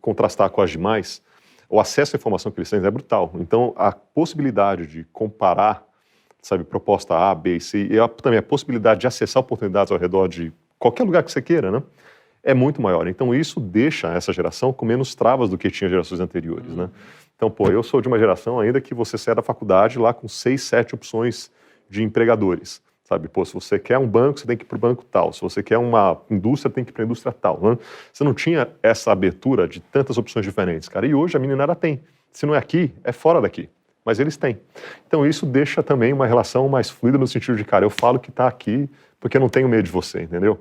C: contrastar com as demais, o acesso à informação que eles têm é brutal. Então, a possibilidade de comparar, sabe, proposta A, B e C, e também a possibilidade de acessar oportunidades ao redor de qualquer lugar que você queira, né, é muito maior. Então, isso deixa essa geração com menos travas do que tinha gerações anteriores, né? Então, eu sou de uma geração ainda que você sai da faculdade lá com 6, 7 opções de empregadores. sabe? Pô, se você quer um banco, você tem que ir para o banco tal. Se você quer uma indústria, tem que ir para a indústria tal. Né? Você não tinha essa abertura de tantas opções diferentes, cara. E hoje a meninada tem. Se não é aqui, é fora daqui. Mas eles têm. Então isso deixa também uma relação mais fluida no sentido de, cara, eu falo que está aqui porque eu não tenho medo de você, entendeu?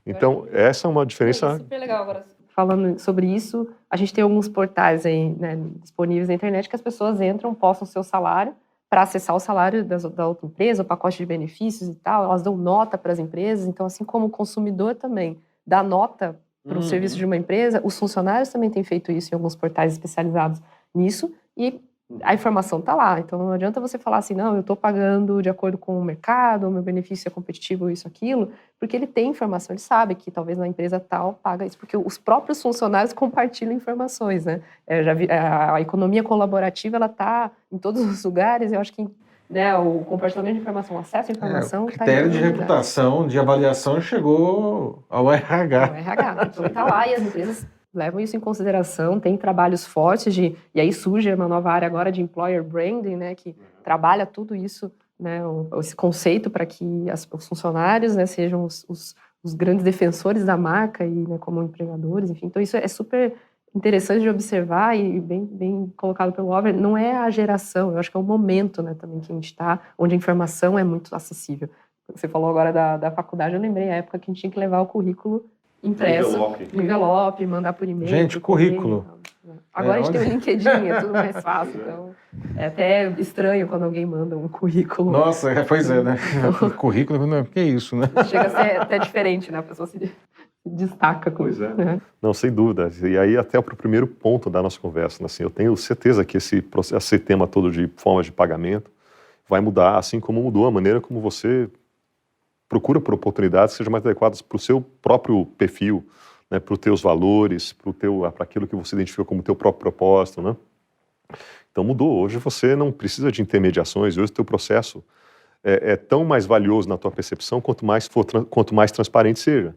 C: Então essa é uma diferença...
B: É super legal agora. Falando sobre isso, a gente tem alguns portais aí, né, disponíveis na internet que as pessoas entram, postam o seu salário para acessar o salário da outra empresa, o pacote de benefícios e tal. Elas dão nota para as empresas. Então, assim como o consumidor também dá nota para o serviço de uma empresa, os funcionários também têm feito isso em alguns portais especializados nisso. E a informação está lá. Então, não adianta você falar assim, não, eu estou pagando de acordo com o mercado, o meu benefício é competitivo, isso, aquilo, porque ele tem informação, ele sabe que talvez na empresa tal paga isso, porque os próprios funcionários compartilham informações, né? Já vi, a economia colaborativa, ela está em todos os lugares, eu acho que, né, o compartilhamento de informação, o acesso à informação...
A: O critério de reputação, de avaliação chegou ao RH.
B: Ao RH, então está lá e as empresas levam isso em consideração, tem trabalhos fortes e aí surge uma nova área agora de employer branding, né, que trabalha tudo isso, né, esse conceito para que os funcionários, né, sejam os grandes defensores da marca e, né, como empregadores, enfim. Então isso é super interessante de observar e bem colocado pelo Oliver. Não é a geração, eu acho que é o momento, né, também que a gente está, onde a informação é muito acessível. Você falou agora da faculdade, eu lembrei a época que a gente tinha que levar o currículo impresso, envelope, mandar por e-mail.
A: Gente, currículo.
B: Agora a gente tem o LinkedIn, é tudo mais fácil. Então, é até estranho quando alguém manda um currículo.
A: Nossa, pois é, né? Currículo, não, que é isso, né?
B: Chega a ser até diferente, né? A pessoa se destaca com isso. Né?
C: Não, sem dúvida. E aí até para o primeiro ponto da nossa conversa, né? Assim, eu tenho certeza que esse tema todo de formas de pagamento vai mudar, assim como mudou a maneira como você procura por oportunidades que sejam mais adequadas para o seu próprio perfil, né, para os teus valores, para aquilo que você identifica como teu próprio propósito, né? Então mudou. Hoje você não precisa de intermediações. Hoje o teu processo é tão mais valioso na tua percepção quanto mais transparente seja.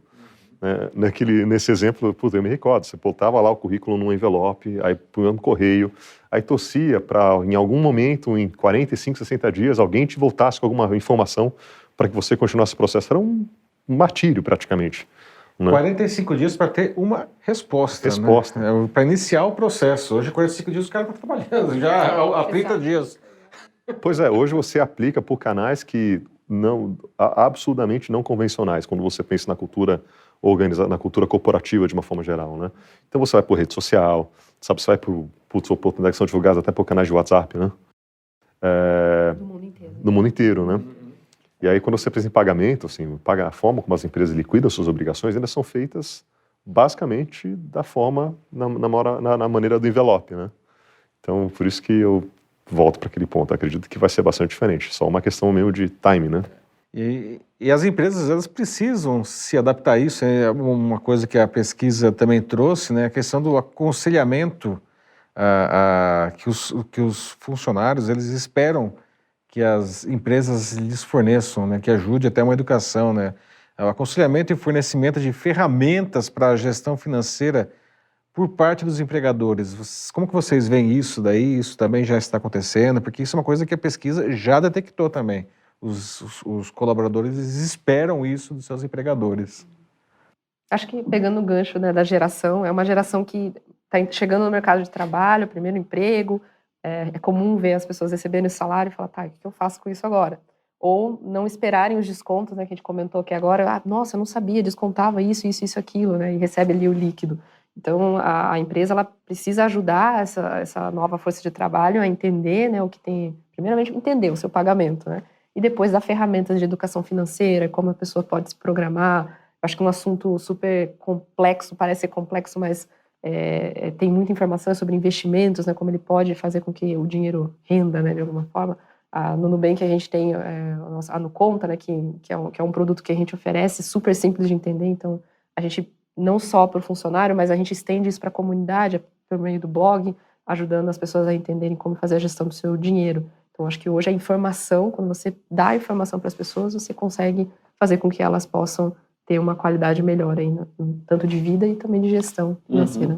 C: Nesse exemplo, eu me recordo, você botava lá o currículo num envelope, aí punha no correio, aí torcia para, em algum momento, em 45, 60 dias, alguém te voltasse com alguma informação para que você continuasse o processo. Era um martírio, praticamente. Né?
A: 45 dias para ter uma resposta. Né? Para iniciar o processo. Hoje, 45 dias, os caras estão trabalhando, já há 30 dias.
C: Pois é, hoje você aplica por canais que absurdamente não convencionais, quando você pensa na cultura organizada, na cultura corporativa de uma forma geral, né? Então você vai por rede social, sabe, você vai por oportunidades que são divulgadas até por canais de WhatsApp, né?
B: Do mundo inteiro.
C: No mundo inteiro, né? E aí quando você pensa em pagamento, assim, a forma como as empresas liquidam suas obrigações ainda são feitas basicamente da forma, na maneira do envelope, né? Então por isso que eu volto para aquele ponto, acredito que vai ser bastante diferente, só uma questão meio de time, né?
A: E as empresas, elas precisam se adaptar a isso, é uma coisa que a pesquisa também trouxe, né, a questão do aconselhamento que os funcionários, eles esperam que as empresas lhes forneçam, né, que ajude até uma educação, né, o aconselhamento e fornecimento de ferramentas para a gestão financeira por parte dos empregadores. Como que vocês veem isso daí? Isso também já está acontecendo? Porque isso é uma coisa que a pesquisa já detectou também. Os colaboradores, eles esperam isso dos seus empregadores.
B: Acho que pegando o gancho, né, da geração, é uma geração que está chegando no mercado de trabalho, primeiro emprego, é comum ver as pessoas recebendo esse salário e falar, tá, o que eu faço com isso agora? Ou não esperarem os descontos, né, que a gente comentou aqui agora, nossa, eu não sabia, descontava isso, aquilo, né, e recebe ali o líquido. Então, a empresa, ela precisa ajudar essa nova força de trabalho a entender, né, o que tem, primeiramente, entender o seu pagamento, né, e depois dar ferramentas de educação financeira, como a pessoa pode se programar. Acho que é um assunto super complexo, parece ser complexo, mas tem muita informação sobre investimentos, né, como ele pode fazer com que o dinheiro renda, né, de alguma forma. No Nubank a gente tem a NuConta, né, que é um produto que a gente oferece, super simples de entender, então a gente, não só para o funcionário, mas a gente estende isso para a comunidade, por meio do blog, ajudando as pessoas a entenderem como fazer a gestão do seu dinheiro. Então, acho que hoje a informação, quando você dá a informação para as pessoas, você consegue fazer com que elas possam ter uma qualidade melhor aí, tanto de vida e também de gestão financeira.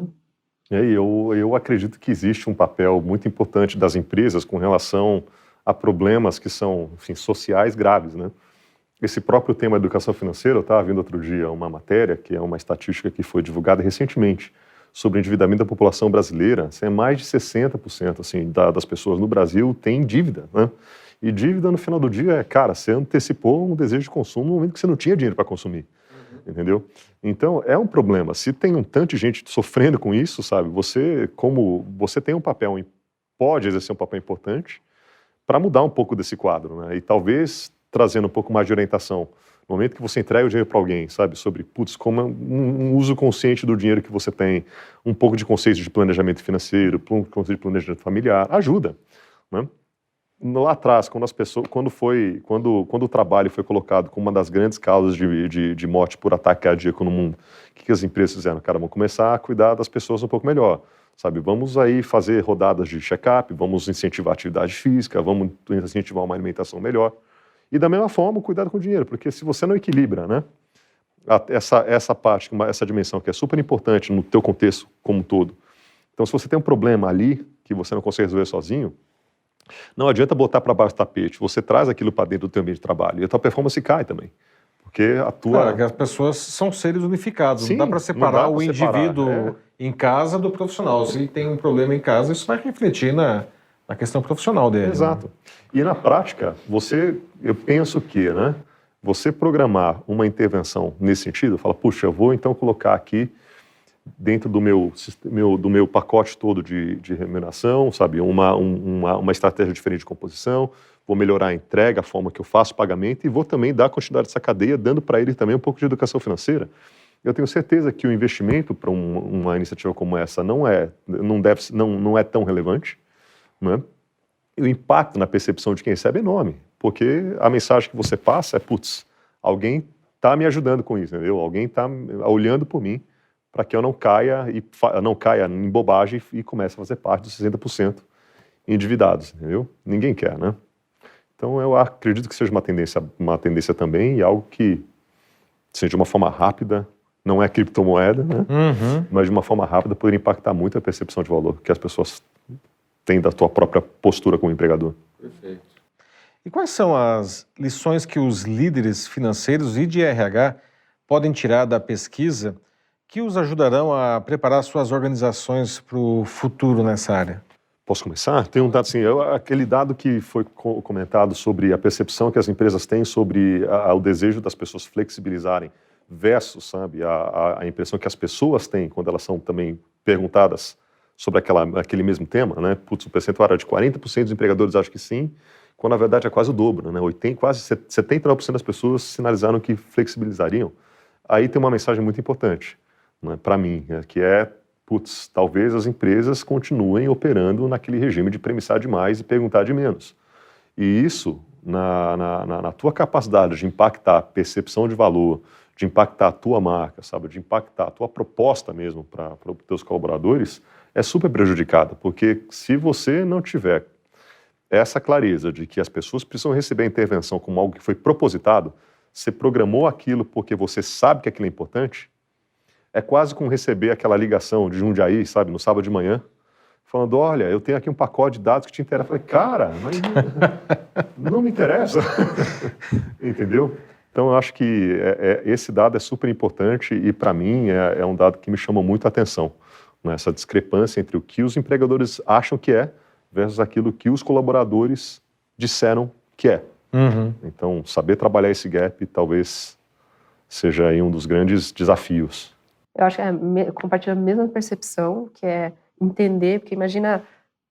C: E aí, eu acredito que existe um papel muito importante das empresas com relação a problemas que são, enfim, sociais graves, né? esse próprio tema educação financeira, eu estava vendo outro dia uma matéria, que é uma estatística que foi divulgada recentemente, sobre o endividamento da população brasileira. Assim, mais de 60% assim, das pessoas no Brasil têm dívida, né? E dívida, no final do dia, cara, você antecipou um desejo de consumo no momento que você não tinha dinheiro para consumir, entendeu? Então, é um problema. Se tem um tanto de gente sofrendo com isso, sabe, você tem um papel, pode exercer um papel importante para mudar um pouco desse quadro, né? E talvez trazendo um pouco mais de orientação. No momento que você entrega o dinheiro para alguém, sabe, sobre, como é um uso consciente do dinheiro que você tem, um pouco de conceito de planejamento financeiro, um conceito de planejamento familiar, ajuda, né? Lá atrás, quando o trabalho foi colocado como uma das grandes causas de morte por ataque cardíaco no mundo, o que as empresas fizeram? Cara, vamos começar a cuidar das pessoas um pouco melhor, sabe? Vamos aí fazer rodadas de check-up, vamos incentivar a atividade física, vamos incentivar uma alimentação melhor. E da mesma forma, o cuidado com o dinheiro, porque se você não equilibra, né, essa parte, essa dimensão que é super importante no teu contexto como um todo. Então, se você tem um problema ali que você não consegue resolver sozinho, não adianta botar para baixo do tapete, você traz aquilo para dentro do teu ambiente de trabalho e a tua performance cai também. Porque a tua...
A: Claro, que as pessoas são seres unificados,
C: Sim,
A: não dá para separar o indivíduo
C: é.
A: em casa do profissional. Se ele tem um problema em casa, isso vai refletir na questão profissional dele.
C: Exato.
A: Né?
C: E na prática, eu penso que, né, você programar uma intervenção nesse sentido, fala, puxa, eu vou então colocar aqui dentro do meu pacote todo de remuneração, sabe, uma estratégia diferente de composição, vou melhorar a entrega, a forma que eu faço o pagamento e vou também dar continuidade a essa cadeia, dando para ele também um pouco de educação financeira. Eu tenho certeza que o investimento para uma iniciativa como essa não é tão relevante, né? E o impacto na percepção de quem recebe é enorme, porque a mensagem que você passa é, putz, alguém está me ajudando com isso, entendeu? Alguém está olhando por mim para que eu não caia em bobagem e comece a fazer parte dos 60% endividados, entendeu? Ninguém quer, né? Então eu acredito que seja uma tendência também e algo que seja de uma forma rápida, não é criptomoeda, né?
A: Uhum.
C: Mas de uma forma rápida poderia impactar muito a percepção de valor que as pessoas têm da tua própria postura como empregador.
A: Perfeito. E quais são as lições que os líderes financeiros e de RH podem tirar da pesquisa que os ajudarão a preparar suas organizações para o futuro nessa área?
C: Posso começar? Tem um dado assim, aquele dado que foi comentado sobre a percepção que as empresas têm sobre o desejo das pessoas flexibilizarem versus, sabe, a impressão que as pessoas têm quando elas são também perguntadas sobre aquele mesmo tema, né? Putz, o percentual era de 40% dos empregadores acham que sim, quando na verdade é quase o dobro, né? Quase 79% das pessoas sinalizaram que flexibilizariam. Aí tem uma mensagem muito importante, né, para mim, né, que é, putz, talvez as empresas continuem operando naquele regime de premissar demais e perguntar de menos. E isso, na tua capacidade de impactar a percepção de valor, de impactar a tua marca, sabe, de impactar a tua proposta mesmo para os teus colaboradores, é super prejudicada, porque se você não tiver essa clareza de que as pessoas precisam receber a intervenção como algo que foi propositado, você programou aquilo porque você sabe que aquilo é importante, é quase como receber aquela ligação de Jundiaí, sabe, no sábado de manhã, falando, olha, eu tenho aqui um pacote de dados que te interessa. Eu falei, cara, mas não me interessa. Entendeu? Então, eu acho que esse dado é super importante e, para mim, é um dado que me chama muito a atenção, né? Essa discrepância entre o que os empregadores acham que é versus aquilo que os colaboradores disseram que é.
A: Uhum.
C: Então, saber trabalhar esse gap talvez seja aí um dos grandes desafios.
B: Eu acho que compartilha a mesma percepção, que é entender, porque imagina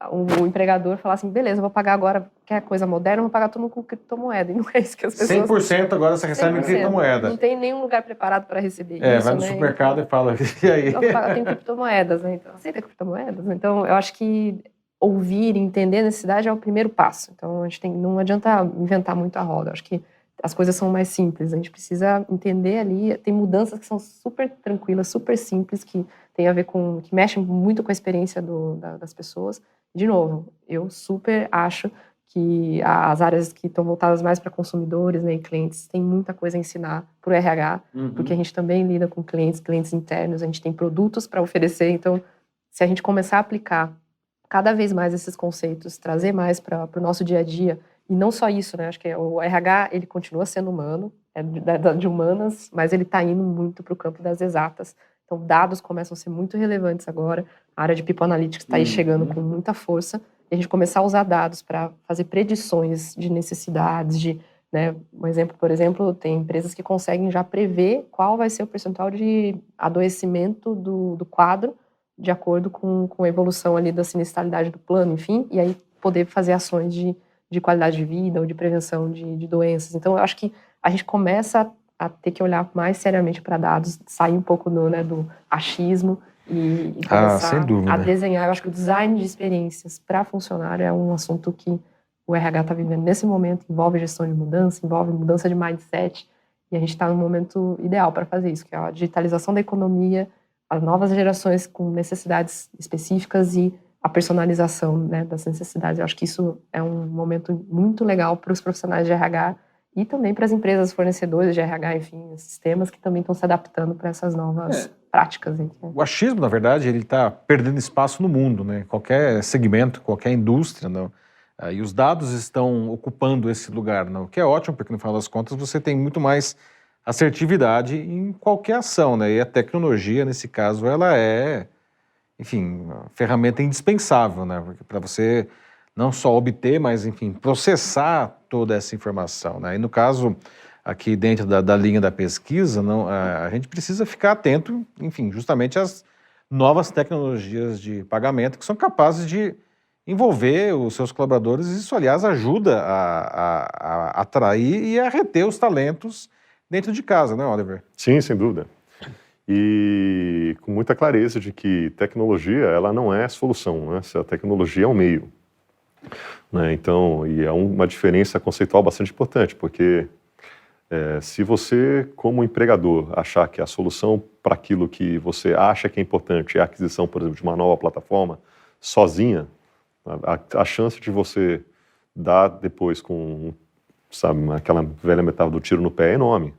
B: o empregador falar assim, beleza, eu vou pagar agora, quer coisa moderna, eu vou pagar tudo com criptomoeda, e não é isso que as pessoas...
A: 100% agora você recebe
B: 100%.
A: criptomoeda.
B: Não tem nenhum lugar preparado para receber isso,
A: vai no supermercado e fala, e aí?
B: Eu tenho criptomoedas, né? Então, aceita criptomoedas? Então, eu acho que ouvir e entender a necessidade é o primeiro passo. Então, não adianta inventar muito a roda. Eu acho que as coisas são mais simples. A gente precisa entender ali. Tem mudanças que são super tranquilas, super simples, que tem a ver que mexem muito com a experiência das pessoas. De novo, eu super acho que as áreas que estão voltadas mais para consumidores, né, e clientes, tem muita coisa a ensinar para o RH, porque a gente também lida com clientes internos, a gente tem produtos para oferecer. Então, se a gente começar a aplicar cada vez mais esses conceitos, trazer mais para o nosso dia a dia E não só isso, né? Acho que o RH, ele continua sendo humano, é de humanas, mas ele está indo muito para o campo das exatas. Então, dados começam a ser muito relevantes agora. A área de People Analytics está aí chegando com muita força. E a gente começar a usar dados para fazer predições de necessidades, né, um exemplo, por exemplo, tem empresas que conseguem já prever qual vai ser o percentual de adoecimento do quadro, de acordo com a evolução ali da sinistralidade do plano, enfim, e aí poder fazer ações de qualidade de vida ou de prevenção de doenças. Então, eu acho que a gente começa a ter que olhar mais seriamente para dados, sair um pouco do achismo e começar
A: sem dúvida.
B: a desenhar. Eu acho que o design de experiências para funcionário é um assunto que o RH está vivendo nesse momento, envolve gestão de mudança, envolve mudança de mindset, e a gente está no momento ideal para fazer isso, que é a digitalização da economia, as novas gerações com necessidades específicas e a personalização, né, das necessidades. Eu acho que isso é um momento muito legal para os profissionais de RH e também para as empresas fornecedoras de RH, enfim, sistemas que também estão se adaptando para essas novas práticas.
A: O achismo, na verdade, ele está perdendo espaço no mundo, né? Qualquer segmento, qualquer indústria, não? E os dados estão ocupando esse lugar, não? O que é ótimo, porque no final das contas você tem muito mais assertividade em qualquer ação, né? E a tecnologia, nesse caso, ela é, enfim, uma ferramenta indispensável, né? Para você não só obter, mas, enfim, processar toda essa informação, né? E no caso, aqui dentro da linha da pesquisa, a gente precisa ficar atento, enfim, justamente às novas tecnologias de pagamento que são capazes de envolver os seus colaboradores. Isso, aliás, ajuda a atrair e a reter os talentos dentro de casa, né, Oliver?
C: Sim, sem dúvida. E com muita clareza de que tecnologia, ela não é a solução, né? A tecnologia é um meio. Né? Então, e é uma diferença conceitual bastante importante, porque se você, como empregador, achar que a solução para aquilo que você acha que é importante é a aquisição, por exemplo, de uma nova plataforma, sozinha, a chance de você dar depois com, sabe, aquela velha metáfora do tiro no pé é enorme.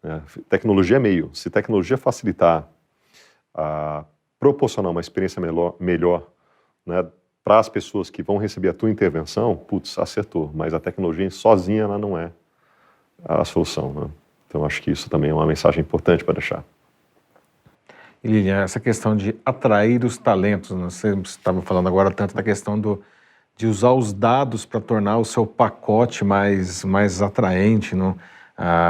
C: Né? Tecnologia é meio. Se tecnologia facilitar, proporcionar uma experiência melhor, né, para as pessoas que vão receber a tua intervenção, putz, acertou. Mas a tecnologia sozinha, ela não é a solução. Né? Então, acho que isso também é uma mensagem importante para deixar.
A: E Lilian, essa questão de atrair os talentos, né? Você estava falando agora tanto da questão de usar os dados para tornar o seu pacote mais atraente, não?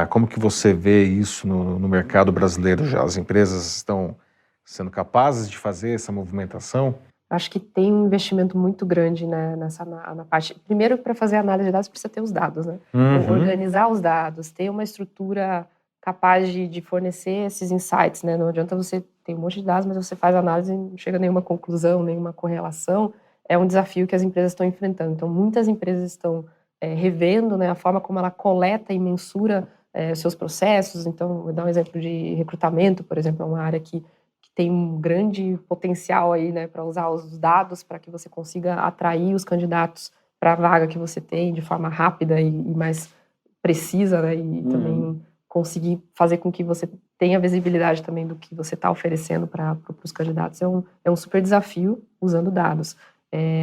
A: Como que você vê isso no mercado brasileiro já? As empresas estão sendo capazes de fazer essa movimentação?
B: Acho que tem um investimento muito grande, né, na parte... Primeiro, para fazer a análise de dados, precisa ter os dados, né? Então, organizar os dados, ter uma estrutura capaz de fornecer esses insights, né? Não adianta você ter um monte de dados, mas você faz a análise e não chega a nenhuma conclusão, nenhuma correlação. É um desafio que as empresas estão enfrentando. Então, muitas empresas estão revendo, né, a forma como ela coleta e mensura seus processos. Então, vou dar um exemplo de recrutamento, por exemplo, é uma área que tem um grande potencial aí, né, para usar os dados para que você consiga atrair os candidatos para a vaga que você tem de forma rápida e mais precisa, né, e também conseguir fazer com que você tenha visibilidade também do que você está oferecendo para os candidatos. É um super desafio usando dados.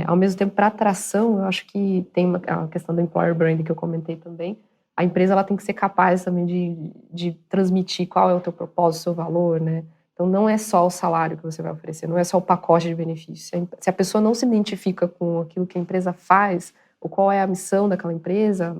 B: Ao mesmo tempo, para atração, eu acho que tem a questão do employer brand que eu comentei também. A empresa ela tem que ser capaz também de transmitir qual é o teu propósito, o seu valor, né? Então, não é só o salário que você vai oferecer, não é só o pacote de benefícios. Se a pessoa não se identifica com aquilo que a empresa faz, ou qual é a missão daquela empresa,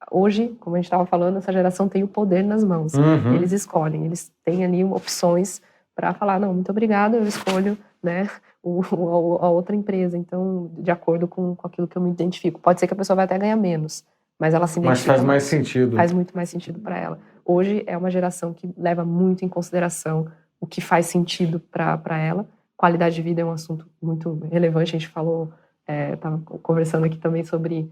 B: hoje, como a gente estava falando, essa geração tem o poder nas mãos. Eles escolhem, eles têm ali opções para falar, não, muito obrigado, eu escolho, né, a outra empresa. Então, de acordo com aquilo que eu me identifico. Pode ser que a pessoa vai até ganhar menos, mas ela se identifica.
A: Mas faz mais sentido.
B: Faz muito mais sentido para ela. Hoje é uma geração que leva muito em consideração o que faz sentido para ela. Qualidade de vida é um assunto muito relevante. A gente falou, estava conversando aqui também sobre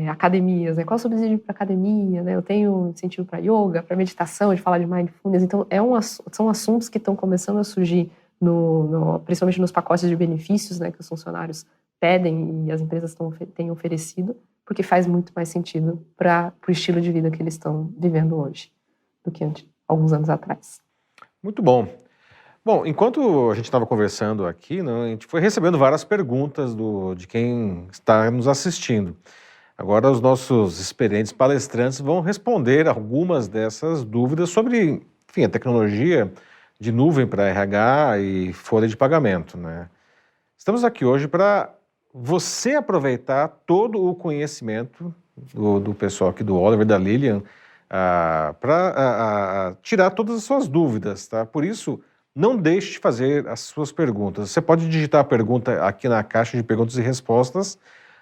B: academias, né? Qual é o subsídio para academia? Né? Eu tenho incentivo para yoga, para meditação, de falar de mindfulness. Então, são assuntos que estão começando a surgir, principalmente nos pacotes de benefícios, né, que os funcionários pedem e as empresas têm oferecido, porque faz muito mais sentido para o estilo de vida que eles estão vivendo hoje do que alguns anos atrás.
A: Muito bom. Bom, enquanto a gente estava conversando aqui, né, a gente foi recebendo várias perguntas de quem está nos assistindo. Agora os nossos experientes palestrantes vão responder algumas dessas dúvidas sobre, enfim, a tecnologia de nuvem para RH e folha de pagamento, né? Estamos aqui hoje para você aproveitar todo o conhecimento do pessoal aqui do Oliver, da Lilian, para tirar todas as suas dúvidas, tá? Por isso, não deixe de fazer as suas perguntas. Você pode digitar a pergunta aqui na caixa de perguntas e respostas,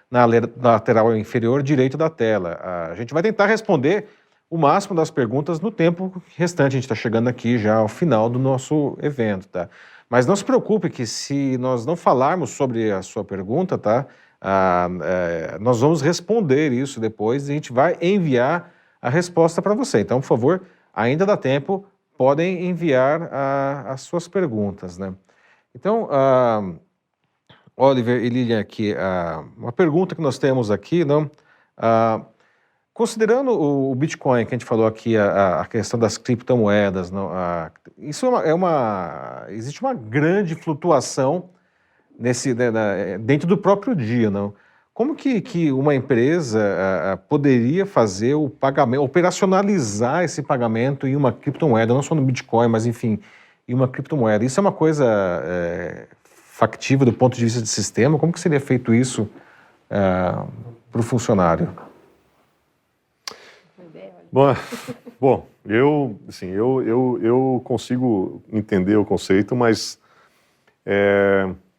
A: na lateral inferior direito da tela. A gente vai tentar responder o máximo das perguntas no tempo restante. A gente está chegando aqui já ao final do nosso evento, tá? Mas não se preocupe que se nós não falarmos sobre a sua pergunta, tá? Nós vamos responder isso depois e a gente vai enviar a resposta para você. Então, por favor, ainda dá tempo, podem enviar as suas perguntas, né? Então, Oliver e Lilian aqui, uma pergunta que nós temos aqui, não? Considerando o Bitcoin, que a gente falou aqui, a questão das criptomoedas, não? Isso existe uma grande flutuação dentro do próprio dia, não? Como que uma empresa poderia fazer o pagamento, operacionalizar esse pagamento em uma criptomoeda, não só no Bitcoin, mas enfim, em uma criptomoeda? Isso é uma coisa factível do ponto de vista de sistema? Como que seria feito isso para o funcionário?
C: Bom, eu consigo entender o conceito, mas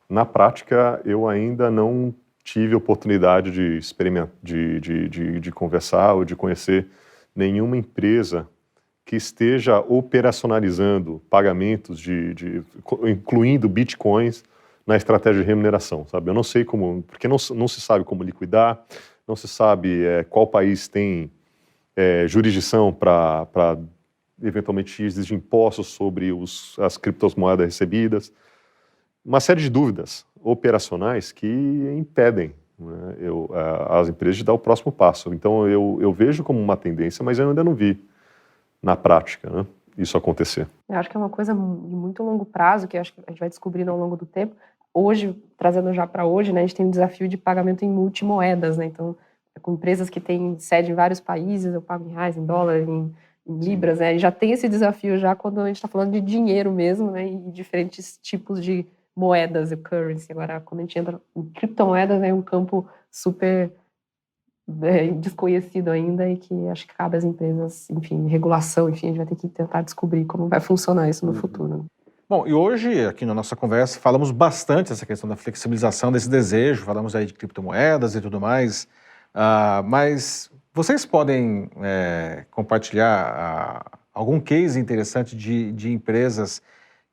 C: na prática eu ainda não tive oportunidade de experimentar, de conversar ou de conhecer nenhuma empresa que esteja operacionalizando pagamentos, incluindo bitcoins, na estratégia de remuneração, sabe? Eu não sei como, porque não se sabe como liquidar, não se sabe qual país tem jurisdição para eventualmente exigir impostos sobre as criptomoedas recebidas. Uma série de dúvidas operacionais que impedem, né, as empresas de dar o próximo passo. Então, eu vejo como uma tendência, mas eu ainda não vi na prática, né, isso acontecer.
B: Eu acho que é uma coisa de muito longo prazo, que acho que a gente vai descobrindo ao longo do tempo. Hoje, trazendo já para hoje, né, a gente tem um desafio de pagamento em multimoedas, né? Então, com empresas que têm sede em vários países, eu pago em reais, em dólar, em libras, né? E já tem esse desafio já quando a gente está falando de dinheiro mesmo, né? E diferentes tipos de moedas e currency. Agora, quando a gente entra em criptomoedas, é um campo super desconhecido ainda e que acho que cabe às empresas, enfim, regulação, enfim, a gente vai ter que tentar descobrir como vai funcionar isso no futuro.
A: Bom, e hoje, aqui na nossa conversa, falamos bastante dessa questão da flexibilização desse desejo, falamos aí de criptomoedas e tudo mais, mas vocês podem compartilhar algum case interessante de empresas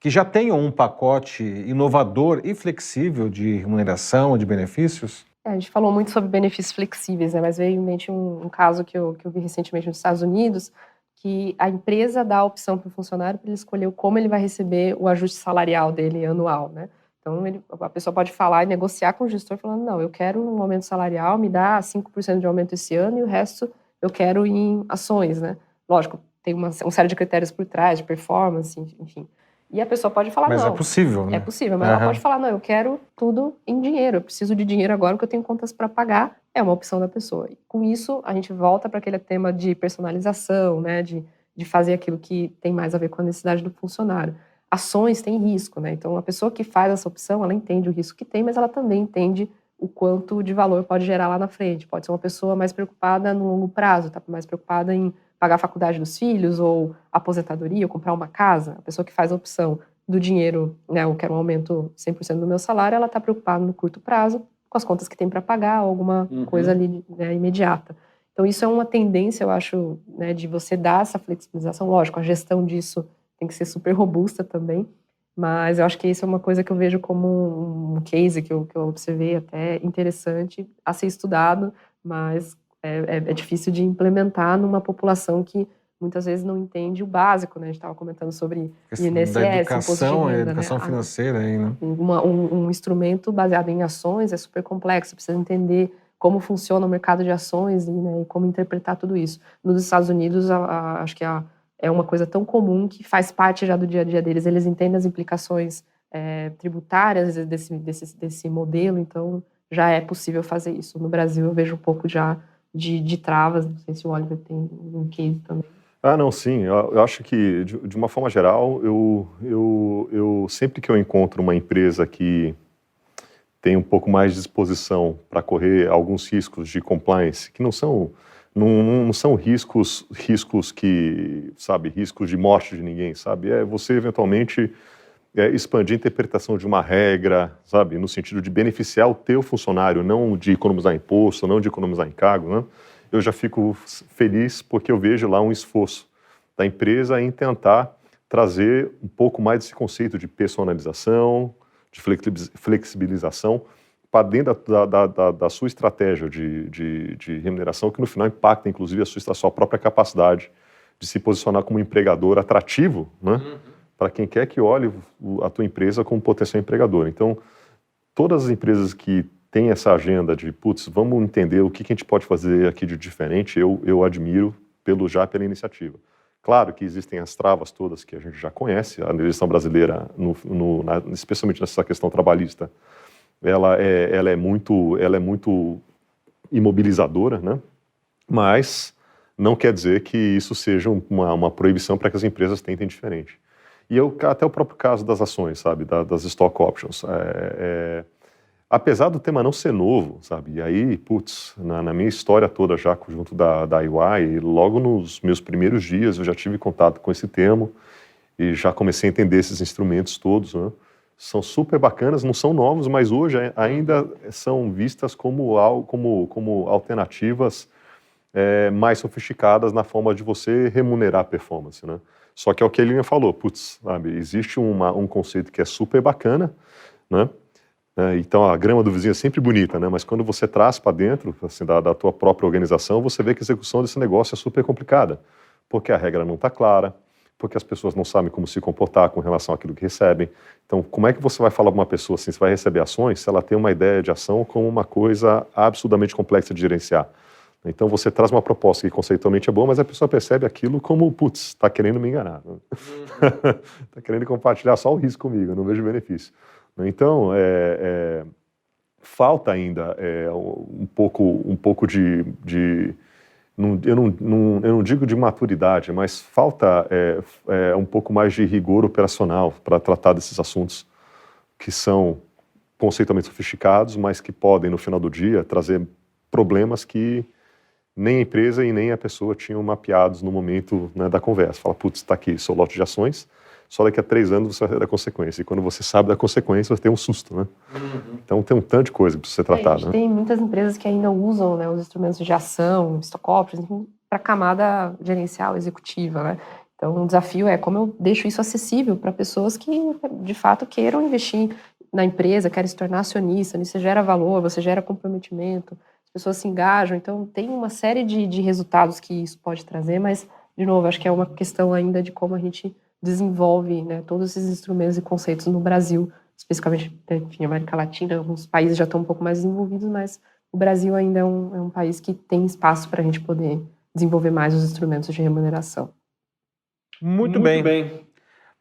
A: que já tenham um pacote inovador e flexível de remuneração, de benefícios?
B: A gente falou muito sobre benefícios flexíveis, né? Mas veio em mente um caso que eu vi recentemente nos Estados Unidos, que a empresa dá a opção para o funcionário para ele escolher como ele vai receber o ajuste salarial dele anual, né? Então, a pessoa pode falar e negociar com o gestor falando, não, eu quero um aumento salarial, me dá 5% de aumento esse ano e o resto eu quero em ações, né? Lógico, tem uma série de critérios por trás, de performance, enfim. E a pessoa pode falar,
A: Mas
B: não.
A: é possível, né?
B: É possível, mas ela pode falar, não, eu quero tudo em dinheiro, eu preciso de dinheiro agora porque eu tenho contas para pagar, é uma opção da pessoa. E com isso, a gente volta para aquele tema de personalização, né, de fazer aquilo que tem mais a ver com a necessidade do funcionário. Ações têm risco, né, então a pessoa que faz essa opção, ela entende o risco que tem, mas ela também entende o quanto de valor pode gerar lá na frente. Pode ser uma pessoa mais preocupada no longo prazo, tá mais preocupada em pagar a faculdade dos filhos, ou aposentadoria, ou comprar uma casa. A pessoa que faz a opção do dinheiro, né, eu quero um aumento 100% do meu salário, ela está preocupada no curto prazo, com as contas que tem para pagar, ou alguma coisa ali, né, imediata. Então, isso é uma tendência, eu acho, né, de você dar essa flexibilização. Lógico, a gestão disso tem que ser super robusta também, mas eu acho que isso é uma coisa que eu vejo como um case que eu observei até interessante a ser estudado, mas é difícil de implementar numa população que muitas vezes não entende o básico, né? A gente estava comentando sobre INSS,
A: da educação,
B: imposto de renda,
A: educação
B: né?
A: financeira aí, né?
B: Um instrumento baseado em ações é super complexo, precisa entender como funciona o mercado de ações e como interpretar tudo isso. Nos Estados Unidos, acho que é uma coisa tão comum que faz parte já do dia a dia deles. Eles entendem as implicações tributárias desse modelo, então já é possível fazer isso. No Brasil, eu vejo um pouco já de travas. Não sei se o Oliver tem um case também.
C: Ah, não, sim. Eu acho que, de uma forma geral, eu sempre que eu encontro uma empresa que tem um pouco mais de disposição para correr alguns riscos de compliance, que não são riscos que, sabe, riscos de morte de ninguém, sabe? É você, eventualmente, expandir a interpretação de uma regra, sabe? No sentido de beneficiar o teu funcionário, não de economizar imposto, não de economizar encargo, né? Eu já fico feliz porque eu vejo lá um esforço da empresa em tentar trazer um pouco mais desse conceito de personalização, de flexibilização para dentro da sua estratégia de remuneração, que no final impacta, inclusive, a sua própria capacidade de se posicionar como empregador atrativo, né? Para quem quer que olhe a tua empresa como potencial empregador. Então, todas as empresas que têm essa agenda de, putz, vamos entender o que a gente pode fazer aqui de diferente, eu admiro pela iniciativa. Claro que existem as travas todas que a gente já conhece, a legislação brasileira, especialmente nessa questão trabalhista, ela é muito imobilizadora, né? Mas não quer dizer que isso seja uma proibição para que as empresas tentem diferente. E até o próprio caso das ações, sabe, das stock options. Apesar do tema não ser novo, sabe, e aí, putz, na minha história toda já junto da EY, logo nos meus primeiros dias eu já tive contato com esse termo e já comecei a entender esses instrumentos todos, né? São super bacanas, não são novos, mas hoje ainda são vistas como alternativas mais sofisticadas na forma de você remunerar a performance, né? Só que é o que a Lilian falou, putz, sabe, existe um conceito que é super bacana, né? Então a grama do vizinho é sempre bonita, né? Mas quando você traz para dentro assim, da tua própria organização, você vê que a execução desse negócio é super complicada, porque a regra não está clara, porque as pessoas não sabem como se comportar com relação àquilo que recebem. Então, como é que você vai falar para uma pessoa assim, se vai receber ações, se ela tem uma ideia de ação como uma coisa absurdamente complexa de gerenciar? Então você traz uma proposta que conceitualmente é boa, mas a pessoa percebe aquilo como, putz, está querendo me enganar. Está querendo compartilhar só o risco comigo, eu não vejo benefício. Então, falta ainda um pouco de eu não digo de maturidade, mas falta um pouco mais de rigor operacional para tratar desses assuntos que são conceitualmente sofisticados, mas que podem, no final do dia, trazer problemas que nem a empresa e nem a pessoa tinham mapeados no momento, né, da conversa. Fala, putz, está aqui, seu lote de ações, só daqui a 3 anos você vai ter da consequência. E quando você sabe da consequência, você tem um susto, né? Então tem um tanto de coisa para ser tratada.
B: Tem muitas empresas que ainda usam, né, os instrumentos de ação, stock options, para a camada gerencial, executiva, né? Então o desafio é como eu deixo isso acessível para pessoas que, de fato, queiram investir na empresa, querem se tornar acionista, nisso você gera valor, você gera comprometimento, as pessoas se engajam, então tem uma série de resultados que isso pode trazer, mas, de novo, acho que é uma questão ainda de como a gente desenvolve, né, todos esses instrumentos e conceitos no Brasil, especificamente, enfim, América Latina, alguns países já estão um pouco mais desenvolvidos, mas o Brasil ainda é um país que tem espaço para a gente poder desenvolver mais os instrumentos de remuneração.
A: Muito bem.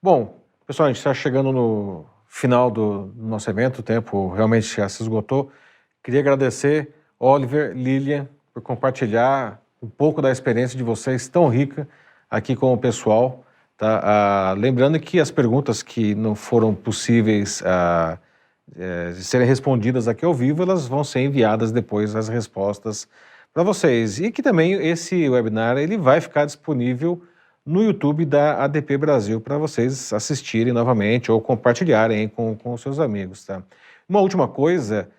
A: Bom, pessoal, a gente está chegando no final do nosso evento, o tempo realmente já se esgotou. Queria agradecer, Oliver, Lilian, por compartilhar um pouco da experiência de vocês tão rica aqui com o pessoal. Tá? Lembrando que as perguntas que não foram possíveis de serem respondidas aqui ao vivo, elas vão ser enviadas depois as respostas para vocês. E que também esse webinar ele vai ficar disponível no YouTube da ADP Brasil para vocês assistirem novamente ou compartilharem com os seus amigos. Tá? Uma última coisa,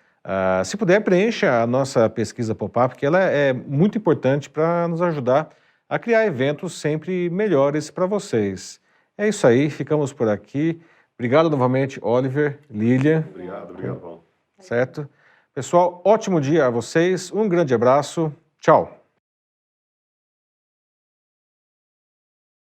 A: se puder, preencha a nossa pesquisa pop-up, porque ela é muito importante para nos ajudar a criar eventos sempre melhores para vocês. É isso aí, ficamos por aqui. Obrigado novamente, Oliver, Lilian.
C: Obrigado, Paulo.
A: Certo? Pessoal, ótimo dia a vocês, um grande abraço, tchau.